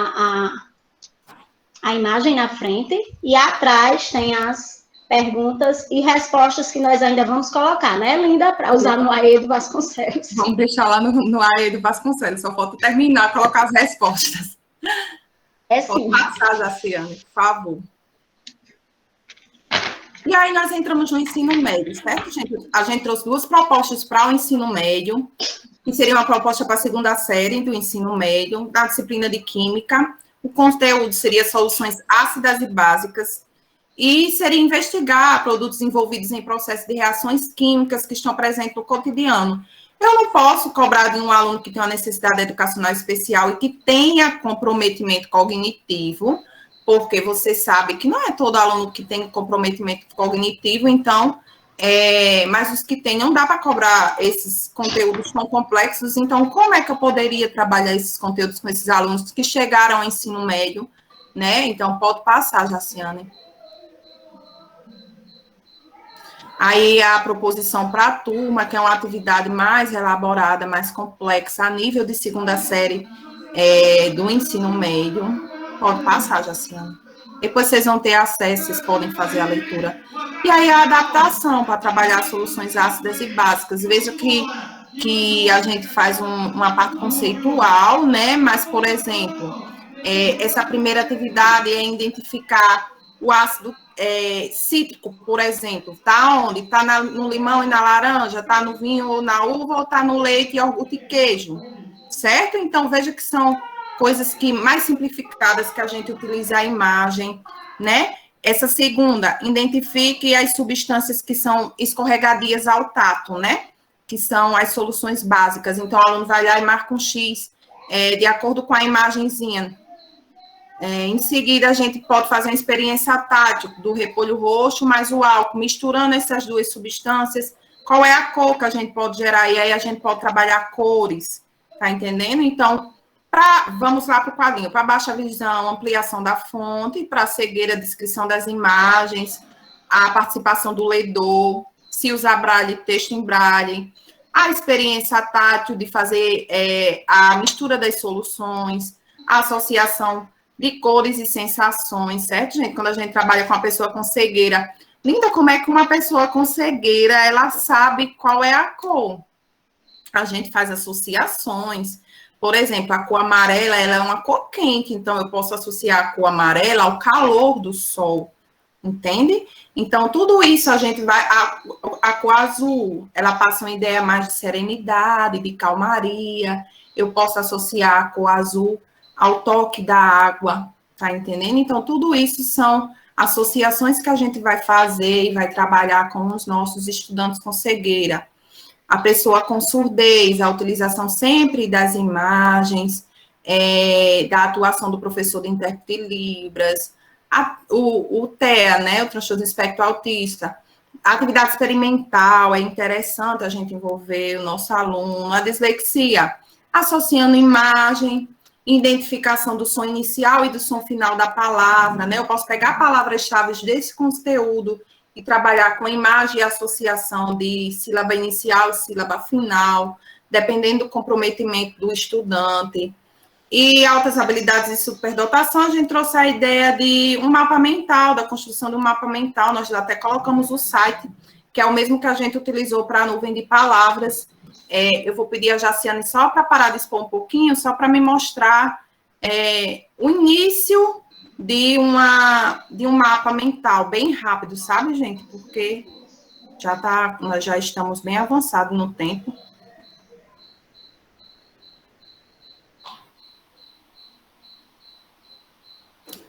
a imagem na frente e atrás tem as perguntas e respostas que nós ainda vamos colocar, né, Linda? Para usar no Aedo Vasconcelos. Vamos deixar lá no Aedo Vasconcelos, só falta terminar, colocar as respostas. Sim. Pode passar, Jaciane, por favor. E aí nós entramos no ensino médio, certo, gente? A gente trouxe 2 propostas para o ensino médio, que seria uma proposta para a 2ª série do ensino médio, da disciplina de Química. O conteúdo seria soluções ácidas e básicas, e seria investigar produtos envolvidos em processos de reações químicas que estão presentes no cotidiano. Eu não posso cobrar de um aluno que tem uma necessidade educacional especial e que tenha comprometimento cognitivo, porque você sabe que não é todo aluno que tem comprometimento cognitivo, então, mas os que têm, não dá para cobrar esses conteúdos tão complexos. Então, como é que eu poderia trabalhar esses conteúdos com esses alunos que chegaram ao ensino médio, né? Então, pode passar, Jaciane. Aí a proposição para a turma, que é uma atividade mais elaborada, mais complexa, a nível de 2ª série do ensino médio. Pode passar, Jaciane. Depois vocês vão ter acesso, vocês podem fazer a leitura. E aí a adaptação para trabalhar soluções ácidas e básicas. Veja que a gente faz uma parte conceitual, né? Mas, por exemplo, essa primeira atividade é identificar o ácido cítrico, por exemplo, está onde? Está no limão e na laranja, está no vinho ou na uva, ou está no leite, iogurte e queijo, certo? Então, veja que são coisas que mais simplificadas que a gente utiliza a imagem, né? Essa segunda, identifique as substâncias que são escorregadias ao tato, né? Que são as soluções básicas. Então, o aluno vai lá e marca um X, de acordo com a imagenzinha. Em seguida, a gente pode fazer uma experiência tátil do repolho roxo mais o álcool, misturando essas 2 substâncias. Qual é a cor que a gente pode gerar? E aí a gente pode trabalhar cores, tá entendendo? Então, vamos lá para o quadrinho. Para baixa visão, ampliação da fonte. Para cegueira, descrição das imagens. A participação do ledor. Se usar braille, texto em braille. A experiência tátil de fazer a mistura das soluções. A associação de cores e sensações, certo, gente? Quando a gente trabalha com uma pessoa com cegueira. Linda, como é que uma pessoa com cegueira, ela sabe qual é a cor? A gente faz associações. Por exemplo, a cor amarela, ela é uma cor quente, então eu posso associar a cor amarela ao calor do sol, entende? Então, tudo isso a gente vai... A cor azul, ela passa uma ideia mais de serenidade, de calmaria. Eu posso associar a cor azul ao toque da água, tá entendendo? Então, tudo isso são associações que a gente vai fazer e vai trabalhar com os nossos estudantes com cegueira. A pessoa com surdez, a utilização sempre das imagens, da atuação do professor de intérprete de Libras, o TEA, né, o transtorno do espectro autista. A atividade experimental, é interessante a gente envolver o nosso aluno. A dislexia, associando imagem, identificação do som inicial e do som final da palavra, né? Eu posso pegar palavras-chave desse conteúdo e trabalhar com imagem e associação de sílaba inicial e sílaba final, dependendo do comprometimento do estudante. E altas habilidades e superdotação, a gente trouxe a ideia de um mapa mental, da construção de um mapa mental. Nós até colocamos o site, que é o mesmo que a gente utilizou para a nuvem de palavras. Eu vou pedir a Jaciane só para parar de expor um pouquinho, só para me mostrar o início de um mapa mental, bem rápido, sabe, gente? Porque nós já estamos bem avançados no tempo.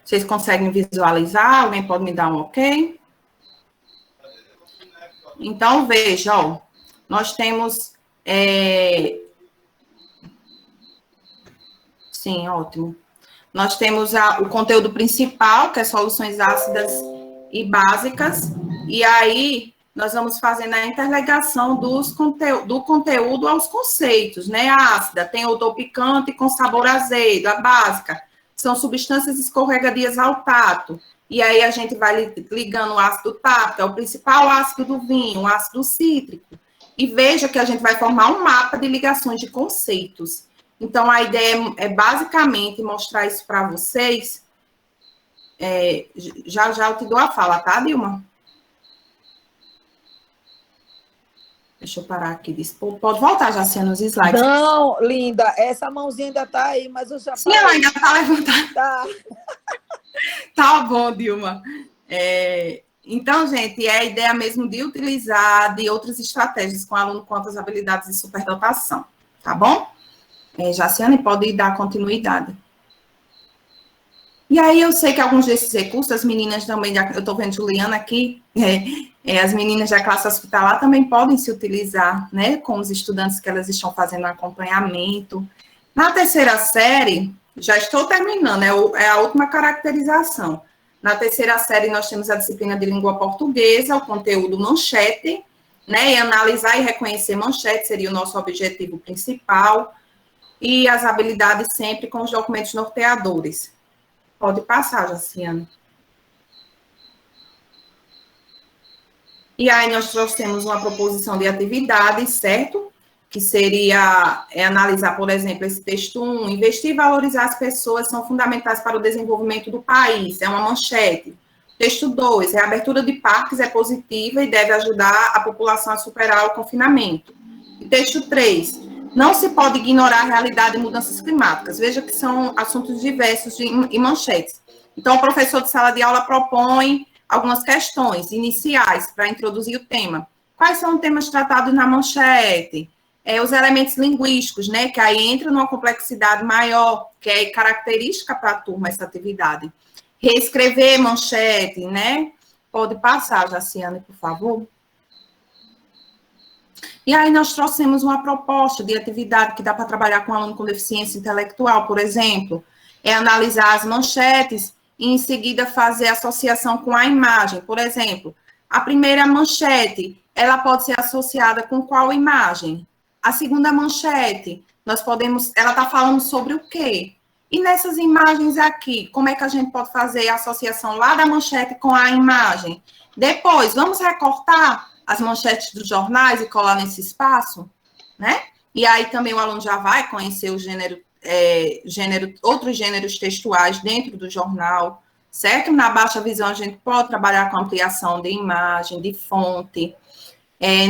Vocês conseguem visualizar? Alguém pode me dar um ok? Então, veja, ó, nós temos... Sim, ótimo. Nós temos o conteúdo principal, que é soluções ácidas e básicas, e aí nós vamos fazendo a interligação do conteúdo aos conceitos, né? A ácida tem odor picante com sabor azedo, a básica são substâncias escorregadias ao tato. E aí a gente vai ligando o ácido tático, é o principal ácido do vinho, o ácido cítrico. E veja que a gente vai formar um mapa de ligações de conceitos. Então, a ideia é basicamente mostrar isso para vocês. Já eu te dou a fala, tá, Dilma? Deixa eu parar aqui. Pode voltar, Jaciana, nos slides. Não, linda, essa mãozinha ainda está aí, mas eu já Sim, ela ainda está levantada. Tá. Tá bom, Dilma. Então, gente, é a ideia mesmo de utilizar de outras estratégias com o aluno com altas habilidades de superdotação, tá bom? Jaciane, pode dar continuidade. E aí, eu sei que alguns desses recursos, as meninas também, eu estou vendo Juliana aqui, as meninas da classe hospitalar também podem se utilizar, né, com os estudantes que elas estão fazendo acompanhamento. Na terceira série, já estou terminando, é a última caracterização. Na terceira série, nós temos a disciplina de língua portuguesa, o conteúdo manchete, né, e analisar e reconhecer manchete seria o nosso objetivo principal, e as habilidades sempre com os documentos norteadores. Pode passar, Jaciane. E aí nós trouxemos uma proposição de atividade, certo? Que seria analisar, por exemplo, esse texto 1, investir e valorizar as pessoas são fundamentais para o desenvolvimento do país, é uma manchete. Texto 2, a abertura de parques é positiva e deve ajudar a população a superar o confinamento. E texto 3, não se pode ignorar a realidade de mudanças climáticas. Veja que são assuntos diversos e manchetes. Então, o professor de sala de aula propõe algumas questões iniciais para introduzir o tema. Quais são os temas tratados na manchete? Os elementos linguísticos, né? Que aí entra numa complexidade maior, que é característica para a turma essa atividade. Reescrever manchete, né? Pode passar, Jaciane, por favor. E aí nós trouxemos uma proposta de atividade que dá para trabalhar com aluno com deficiência intelectual, por exemplo, analisar as manchetes e em seguida fazer associação com a imagem. Por exemplo, a primeira manchete, ela pode ser associada com qual imagem? A segunda manchete, ela está falando sobre o quê? E nessas imagens aqui, como é que a gente pode fazer a associação lá da manchete com a imagem? Depois, vamos recortar as manchetes dos jornais e colar nesse espaço, né? E aí também o aluno já vai conhecer o outros gêneros textuais dentro do jornal, certo? Na baixa visão a gente pode trabalhar com ampliação de imagem, de fonte.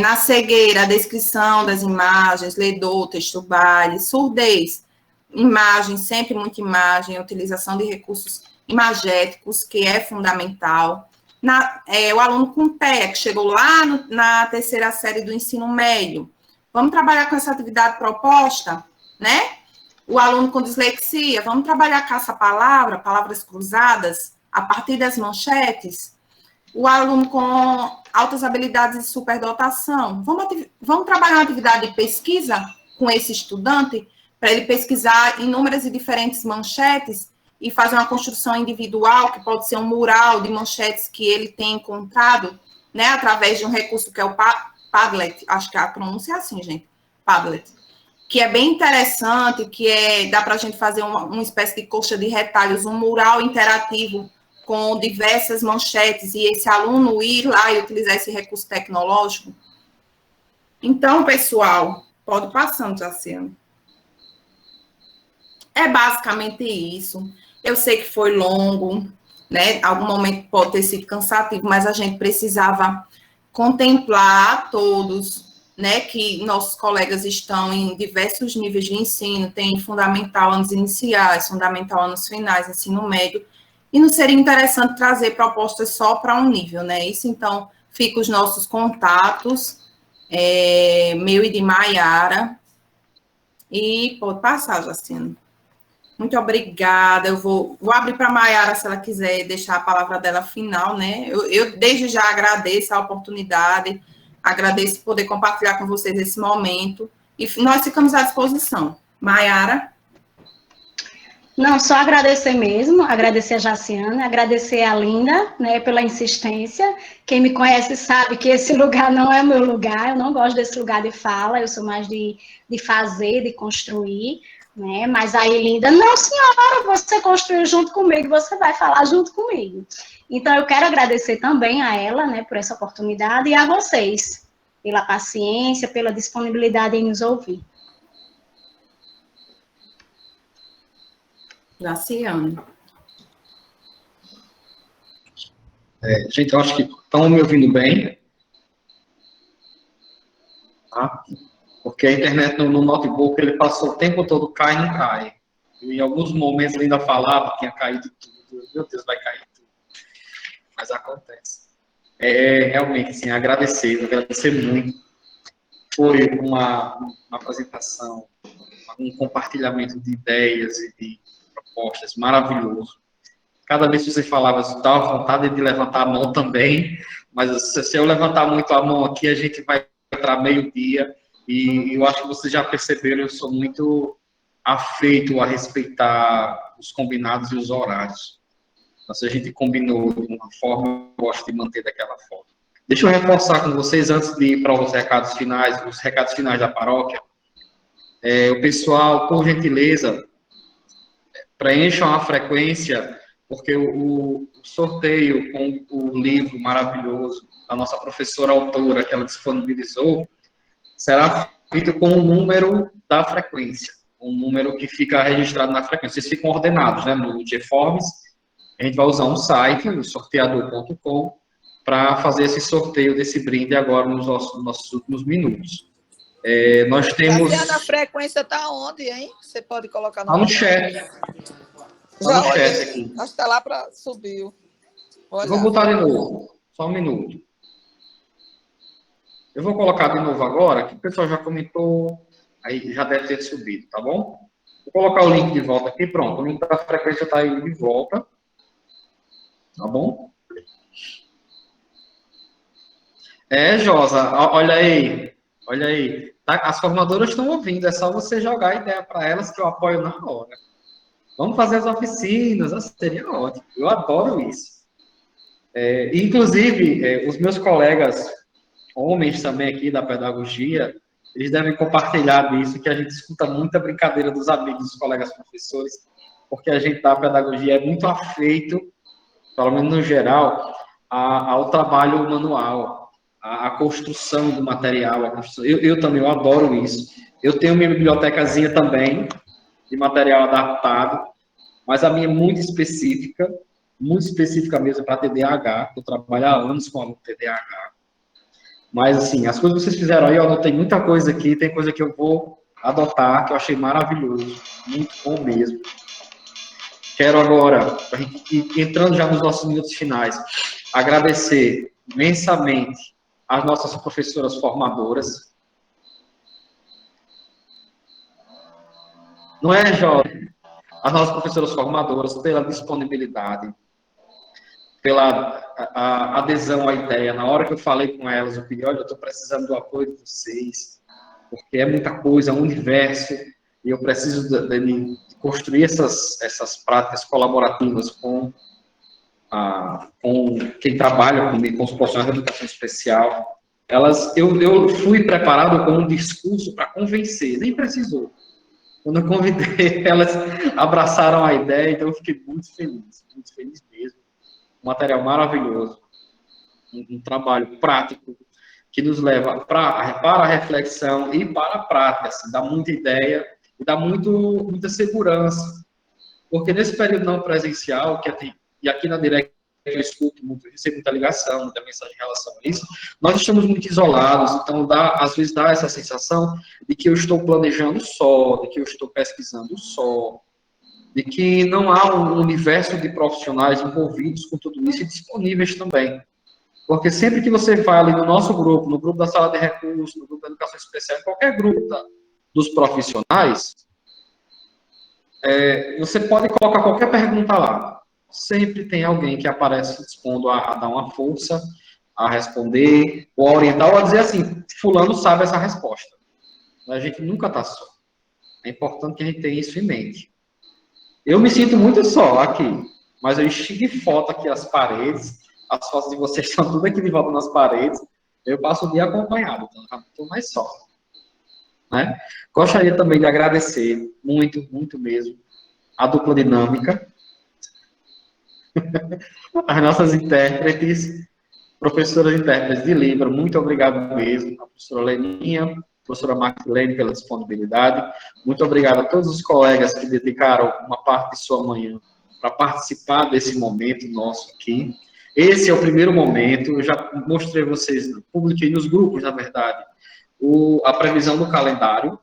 Na cegueira, a descrição das imagens, ledor, texto braille, surdez, imagem, sempre muita imagem, utilização de recursos imagéticos, que é fundamental. O aluno com TEA, que chegou lá na terceira série do ensino médio. Vamos trabalhar com essa atividade proposta, né? O aluno com dislexia, vamos trabalhar caça-palavra, palavras cruzadas, a partir das manchetes. O aluno com altas habilidades de superdotação, vamos trabalhar uma atividade de pesquisa com esse estudante, para ele pesquisar inúmeras e diferentes manchetes, e fazer uma construção individual, que pode ser um mural de manchetes que ele tem encontrado, né, através de um recurso que é o Padlet, acho que a pronúncia é assim, gente, Padlet, que é bem interessante, dá para a gente fazer uma espécie de coxa de retalhos, um mural interativo com diversas manchetes, e esse aluno ir lá e utilizar esse recurso tecnológico. Então, pessoal, pode passando, Jaciane. É basicamente isso. Eu sei que foi longo, né? Algum momento pode ter sido cansativo, mas a gente precisava contemplar todos, né? Que nossos colegas estão em diversos níveis de ensino, tem fundamental, anos iniciais, fundamental, anos finais, ensino médio, e não seria interessante trazer propostas só para um nível, né? Isso, então, fica os nossos contatos, meu e de Maiara, e pode passar, Jaciane. Muito obrigada. Eu vou abrir para a Maiara, se ela quiser deixar a palavra dela final, né? Eu desde já agradeço a oportunidade, agradeço poder compartilhar com vocês esse momento, e nós ficamos à disposição. Maiara? Não, só agradecer mesmo, agradecer a Jaciana, agradecer a Linda, né, pela insistência. Quem me conhece sabe que esse lugar não é o meu lugar, eu não gosto desse lugar de fala, eu sou mais de fazer, de construir, né, mas aí Linda, não senhora, você construiu junto comigo, você vai falar junto comigo. Então eu quero agradecer também a ela, né, por essa oportunidade e a vocês, pela paciência, pela disponibilidade em nos ouvir. Graciane. Gente, eu acho que estão me ouvindo bem. Tá? Porque a internet no notebook, ele passou o tempo todo, cai e não cai. E em alguns momentos ele ainda falava que tinha caído tudo. Meu Deus, vai cair tudo. Mas acontece. Realmente, assim, agradecer muito. Foi uma apresentação, um compartilhamento de ideias e de propostas maravilhoso. Cada vez que você falava, eu dava vontade de levantar a mão também, mas se eu levantar muito a mão aqui, a gente vai entrar meio-dia, e eu acho que vocês já perceberam, eu sou muito afeito a respeitar os combinados e os horários. Então, se a gente combinou de uma forma, eu gosto de manter daquela forma. Deixa eu reforçar com vocês, antes de ir para os recados finais da paróquia. O pessoal, por gentileza, preencham a frequência, porque o sorteio com o livro maravilhoso da nossa professora autora, que ela disponibilizou, será feito com o número da frequência, um número que fica registrado na frequência. Vocês ficam ordenados, né, no GForms. A gente vai usar um site, o sorteador.com, para fazer esse sorteio desse brinde agora nos nossos últimos minutos. Nós temos... A frequência está onde, hein? Você pode colocar no chat. Já no chat aqui. Acho que está lá para subir. Vou botar de novo. Só um minuto. Eu vou colocar de novo agora, que o pessoal já comentou, aí já deve ter subido, tá bom? Vou colocar o link de volta aqui, pronto. O link da frequência está aí de volta. Tá bom? Josa, olha aí. Olha aí. Tá? As formadoras estão ouvindo, é só você jogar a ideia para elas que eu apoio na hora. Vamos fazer as oficinas, seria ótimo. Eu adoro isso. Inclusive, os meus colegas, homens também aqui da pedagogia, eles devem compartilhar disso, que a gente escuta muita brincadeira dos amigos, dos colegas professores, porque a gente da pedagogia é muito afeito, pelo menos no geral, ao trabalho manual, à construção do material. Eu também adoro isso. Eu tenho minha bibliotecazinha também, de material adaptado, mas a minha é muito específica mesmo para TDAH, eu trabalho há anos com aluno TDAH. Mas, assim, as coisas que vocês fizeram aí, eu anotei muita coisa aqui, tem coisa que eu vou adotar, que eu achei maravilhoso, muito bom mesmo. Quero agora, para a gente ir entrando já nos nossos minutos finais, agradecer imensamente às nossas professoras formadoras. Não é, Jorge? As nossas professoras formadoras, pela disponibilidade, pela adesão à ideia. Na hora que eu falei com elas, eu pedi, olha, eu estou precisando do apoio de vocês, porque é muita coisa, é um universo, e eu preciso de construir essas práticas colaborativas com quem trabalha comigo, com os profissionais de educação especial. Eu fui preparado com um discurso para convencer, nem precisou. Quando eu convidei, elas abraçaram a ideia, então eu fiquei muito feliz mesmo. Um material maravilhoso, um trabalho prático, que nos leva para a reflexão e para a prática, assim, dá muita ideia e dá muita segurança. Porque nesse período não presencial, e aqui na Direct eu escuto muito, recebo muita ligação, muita mensagem em relação a isso, nós estamos muito isolados, então às vezes dá essa sensação de que eu estou planejando só, de que eu estou pesquisando só, de que não há um universo de profissionais envolvidos com tudo isso e disponíveis também. Porque sempre que você vai ali no nosso grupo, no grupo da sala de recursos, no grupo da educação especial, em qualquer grupo dos profissionais, você pode colocar qualquer pergunta lá. Sempre tem alguém que aparece dispondo a dar uma força, a responder, ou a orientar, ou a dizer assim, fulano sabe essa resposta. A gente nunca está só. É importante que a gente tenha isso em mente. Eu me sinto muito só aqui, mas eu enchi de foto aqui as paredes, as fotos de vocês estão tudo aqui de volta nas paredes, eu passo o dia acompanhado, então já não estou mais só. Né? Gostaria também de agradecer, muito, muito mesmo, a dupla dinâmica, as nossas intérpretes, professoras intérpretes de Libra, muito obrigado mesmo, a professora Leninha, a professora Marquilene pela disponibilidade, muito obrigado a todos os colegas que dedicaram uma parte de sua manhã para participar desse momento nosso aqui. Esse é o primeiro momento, eu já mostrei a vocês, publiquei nos grupos, na verdade, a previsão do calendário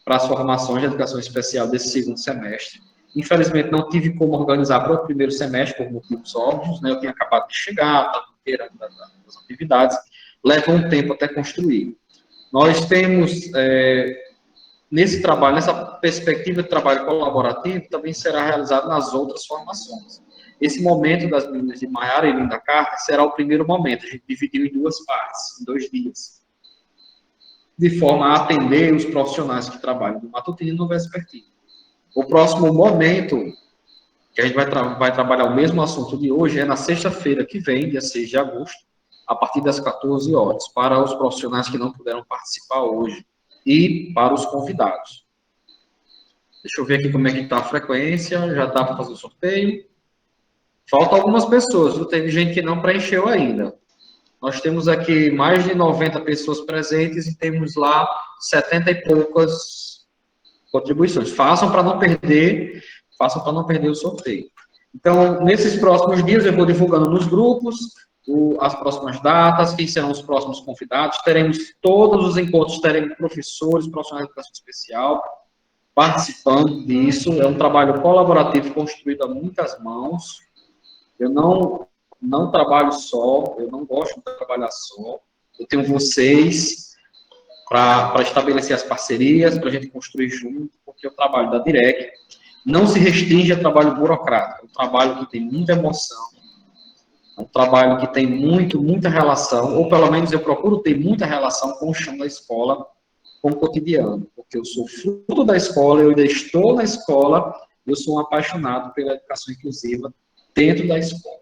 para as formações de educação especial desse segundo semestre. Infelizmente, não tive como organizar para o primeiro semestre, por motivos óbvios, né? Eu tinha acabado de chegar, estava inteirando das atividades, leva um tempo até construir. Nós temos, nesse trabalho, nessa perspectiva de trabalho colaborativo, também será realizado nas outras formações. Esse momento das meninas de Maiara e Linda Carter será o primeiro momento, a gente dividiu em 2 partes, em 2 dias, de forma a atender os profissionais que trabalham no matutino e no vespertino. O próximo momento, que a gente vai trabalhar o mesmo assunto de hoje, é na sexta-feira que vem, dia 6 de agosto, a partir das 14 horas, para os profissionais que não puderam participar hoje e para os convidados. Deixa eu ver aqui como é que está a frequência, já dá para fazer o sorteio. Faltam algumas pessoas, teve gente que não preencheu ainda. Nós temos aqui mais de 90 pessoas presentes e temos lá 70 e poucas contribuições. Façam para não perder o sorteio. Então, nesses próximos dias, eu vou divulgando nos grupos as próximas datas, quem serão os próximos convidados. Teremos todos os encontros, teremos professores, profissionais de educação especial participando disso. É um trabalho colaborativo construído a muitas mãos. Eu não trabalho só, eu não gosto de trabalhar só. Eu tenho vocês para estabelecer as parcerias, para a gente construir junto, porque o trabalho da DIREC não se restringe a trabalho burocrático, é um trabalho que tem muita emoção, é um trabalho que tem muita relação, ou pelo menos eu procuro ter muita relação com o chão da escola, com o cotidiano, porque eu sou fruto da escola, eu ainda estou na escola, eu sou um apaixonado pela educação inclusiva dentro da escola.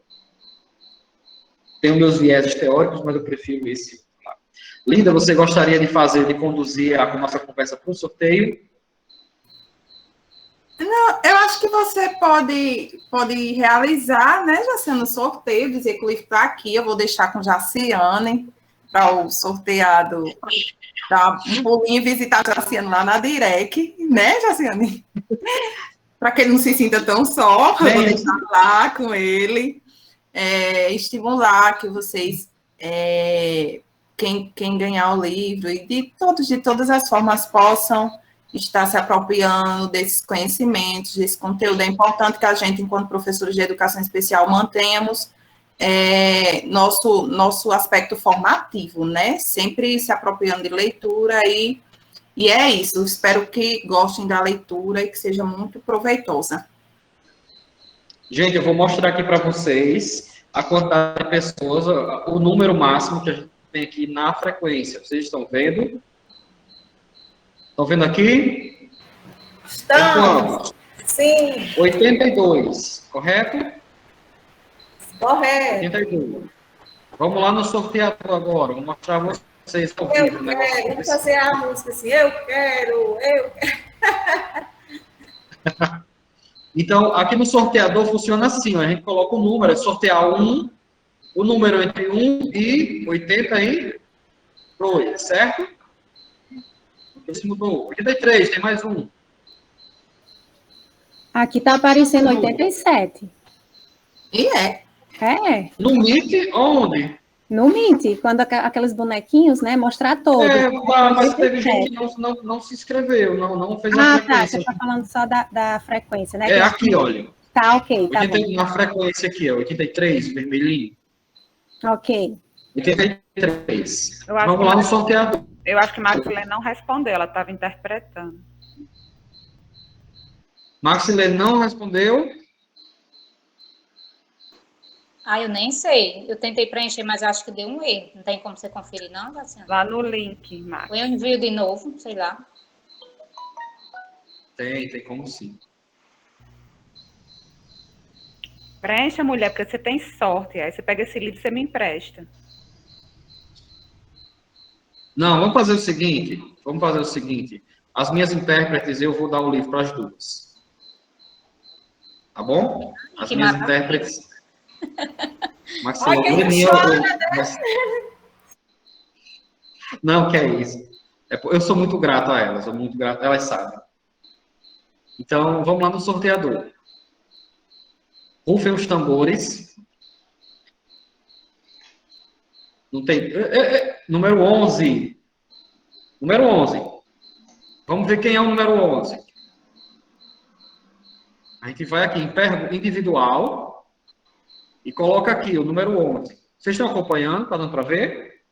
Tenho meus vieses teóricos, mas eu prefiro esse. Linda, você gostaria de conduzir a nossa conversa para o sorteio? Não, eu acho que você pode realizar, né, Jaciane, o sorteio, dizer que o livro está aqui, eu vou deixar com Jaciane, para o sorteado dar um pulinho e visitar a Jaciane lá na Direc, né, Jaciane? Para que ele não se sinta tão só, eu vou deixar lá com ele, estimular que vocês... Quem ganhar o livro e de todas as formas possam estar se apropriando desses conhecimentos, desse conteúdo. É importante que a gente, enquanto professores de educação especial, mantenhamos nosso aspecto formativo, né? Sempre se apropriando de leitura e é isso. Espero que gostem da leitura e que seja muito proveitosa. Gente, eu vou mostrar aqui para vocês a quantidade de pessoas, o número máximo que a gente tem aqui na frequência. Vocês estão vendo? Estão vendo aqui? Estamos. Sim. 82, correto? Correto. 82. Vamos lá no sorteador agora. Vou mostrar a vocês. Vamos fazer a música assim. Eu quero. Então, aqui no sorteador funciona assim. Ó, a gente coloca o número, é sortear 1, o número entre 1 e 82, certo? Esse mudou. 83, tem mais um. Aqui está aparecendo 87. E é. É. No Meet, onde? No Meet, quando aqueles bonequinhos, né, mostrar todos. Mas teve gente que não se inscreveu, não fez a frequência. Tá, você está falando só da frequência, né? É aqui, olha. Tá, ok, tá bom. Na frequência aqui, ó, 83, vermelhinho. Ok. 83. Vamos lá no sorteador. Eu acho que Maxilene não respondeu, ela estava interpretando. Maxilene não respondeu? Eu nem sei. Eu tentei preencher, mas acho que deu um erro. Não tem como você conferir, não, Jaciane? Lá no link, Max. Eu envio de novo, sei lá. Tem como sim. Preencha, mulher, porque você tem sorte. Aí você pega esse livro e você me empresta. Não, vamos fazer o seguinte. As minhas intérpretes, eu vou dar o livro para as duas. Tá bom? As minhas intérpretes... Não, que é isso. Eu sou muito grato a elas, elas sabem. Então, vamos lá no sorteador. Rufem os tambores. Não tem... Número 11. Número 11. Vamos ver quem é o número 11. A gente vai aqui em pergunta individual e coloca aqui o número 11. Vocês estão acompanhando? Está dando para ver?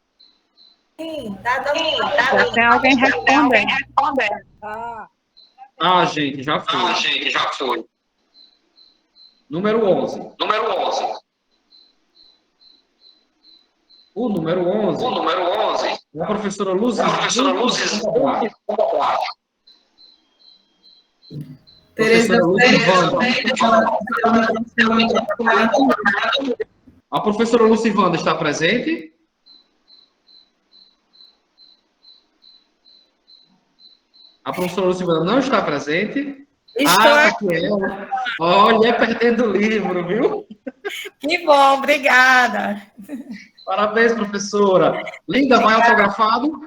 Sim, tá dando. Já tem alguém respondendo. Gente, já foi. Número 11. O número 11. É a professora Luzes. Tereza A professora Lucivanda está presente? A professora Lucivanda não está presente? Aqui ela. Olha, perdendo o livro, viu? Que bom, obrigada. Parabéns, professora. Linda, vai autografado?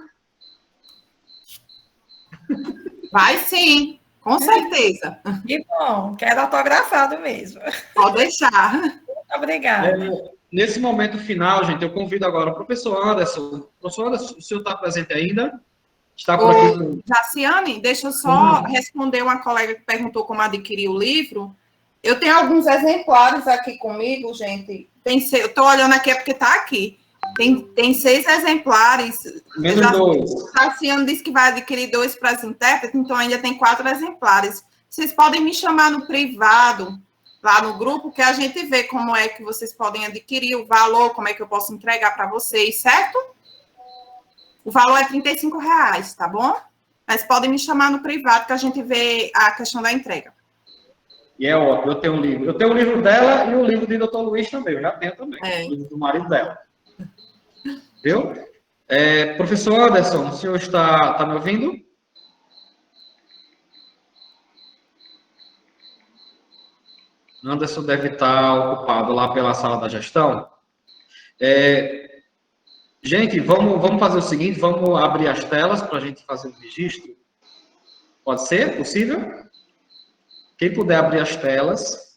Vai sim, com certeza. Que bom, quero autografado mesmo. Pode deixar. Muito obrigada. Nesse momento final, gente, eu convido agora o professor Anderson. Professor Anderson, o senhor está presente ainda? Está por aqui. Jaciane, deixa eu só responder uma colega que perguntou como adquirir o livro. Eu tenho alguns exemplares aqui comigo, gente. Eu estou olhando aqui, é porque está aqui. Tem 6 exemplares. Menos 2. O Jaciane disse que vai adquirir 2 para as intérpretes, então ainda tem 4 exemplares. Vocês podem me chamar no privado, lá no grupo, que a gente vê como é que vocês podem adquirir, o valor, como é que eu posso entregar para vocês, certo? O valor é R$35, tá bom? Mas podem me chamar no privado, que a gente vê a questão da entrega. E é ótimo, eu tenho um livro. Eu tenho o livro dela e o livro de Dr. Luiz também, eu já tenho também. O livro do marido dela. Viu? Professor Anderson, o senhor está me ouvindo? Anderson deve estar ocupado lá pela sala da gestão. Gente, vamos fazer o seguinte, vamos abrir as telas para a gente fazer o registro. Pode ser? Possível? Quem puder abrir as telas.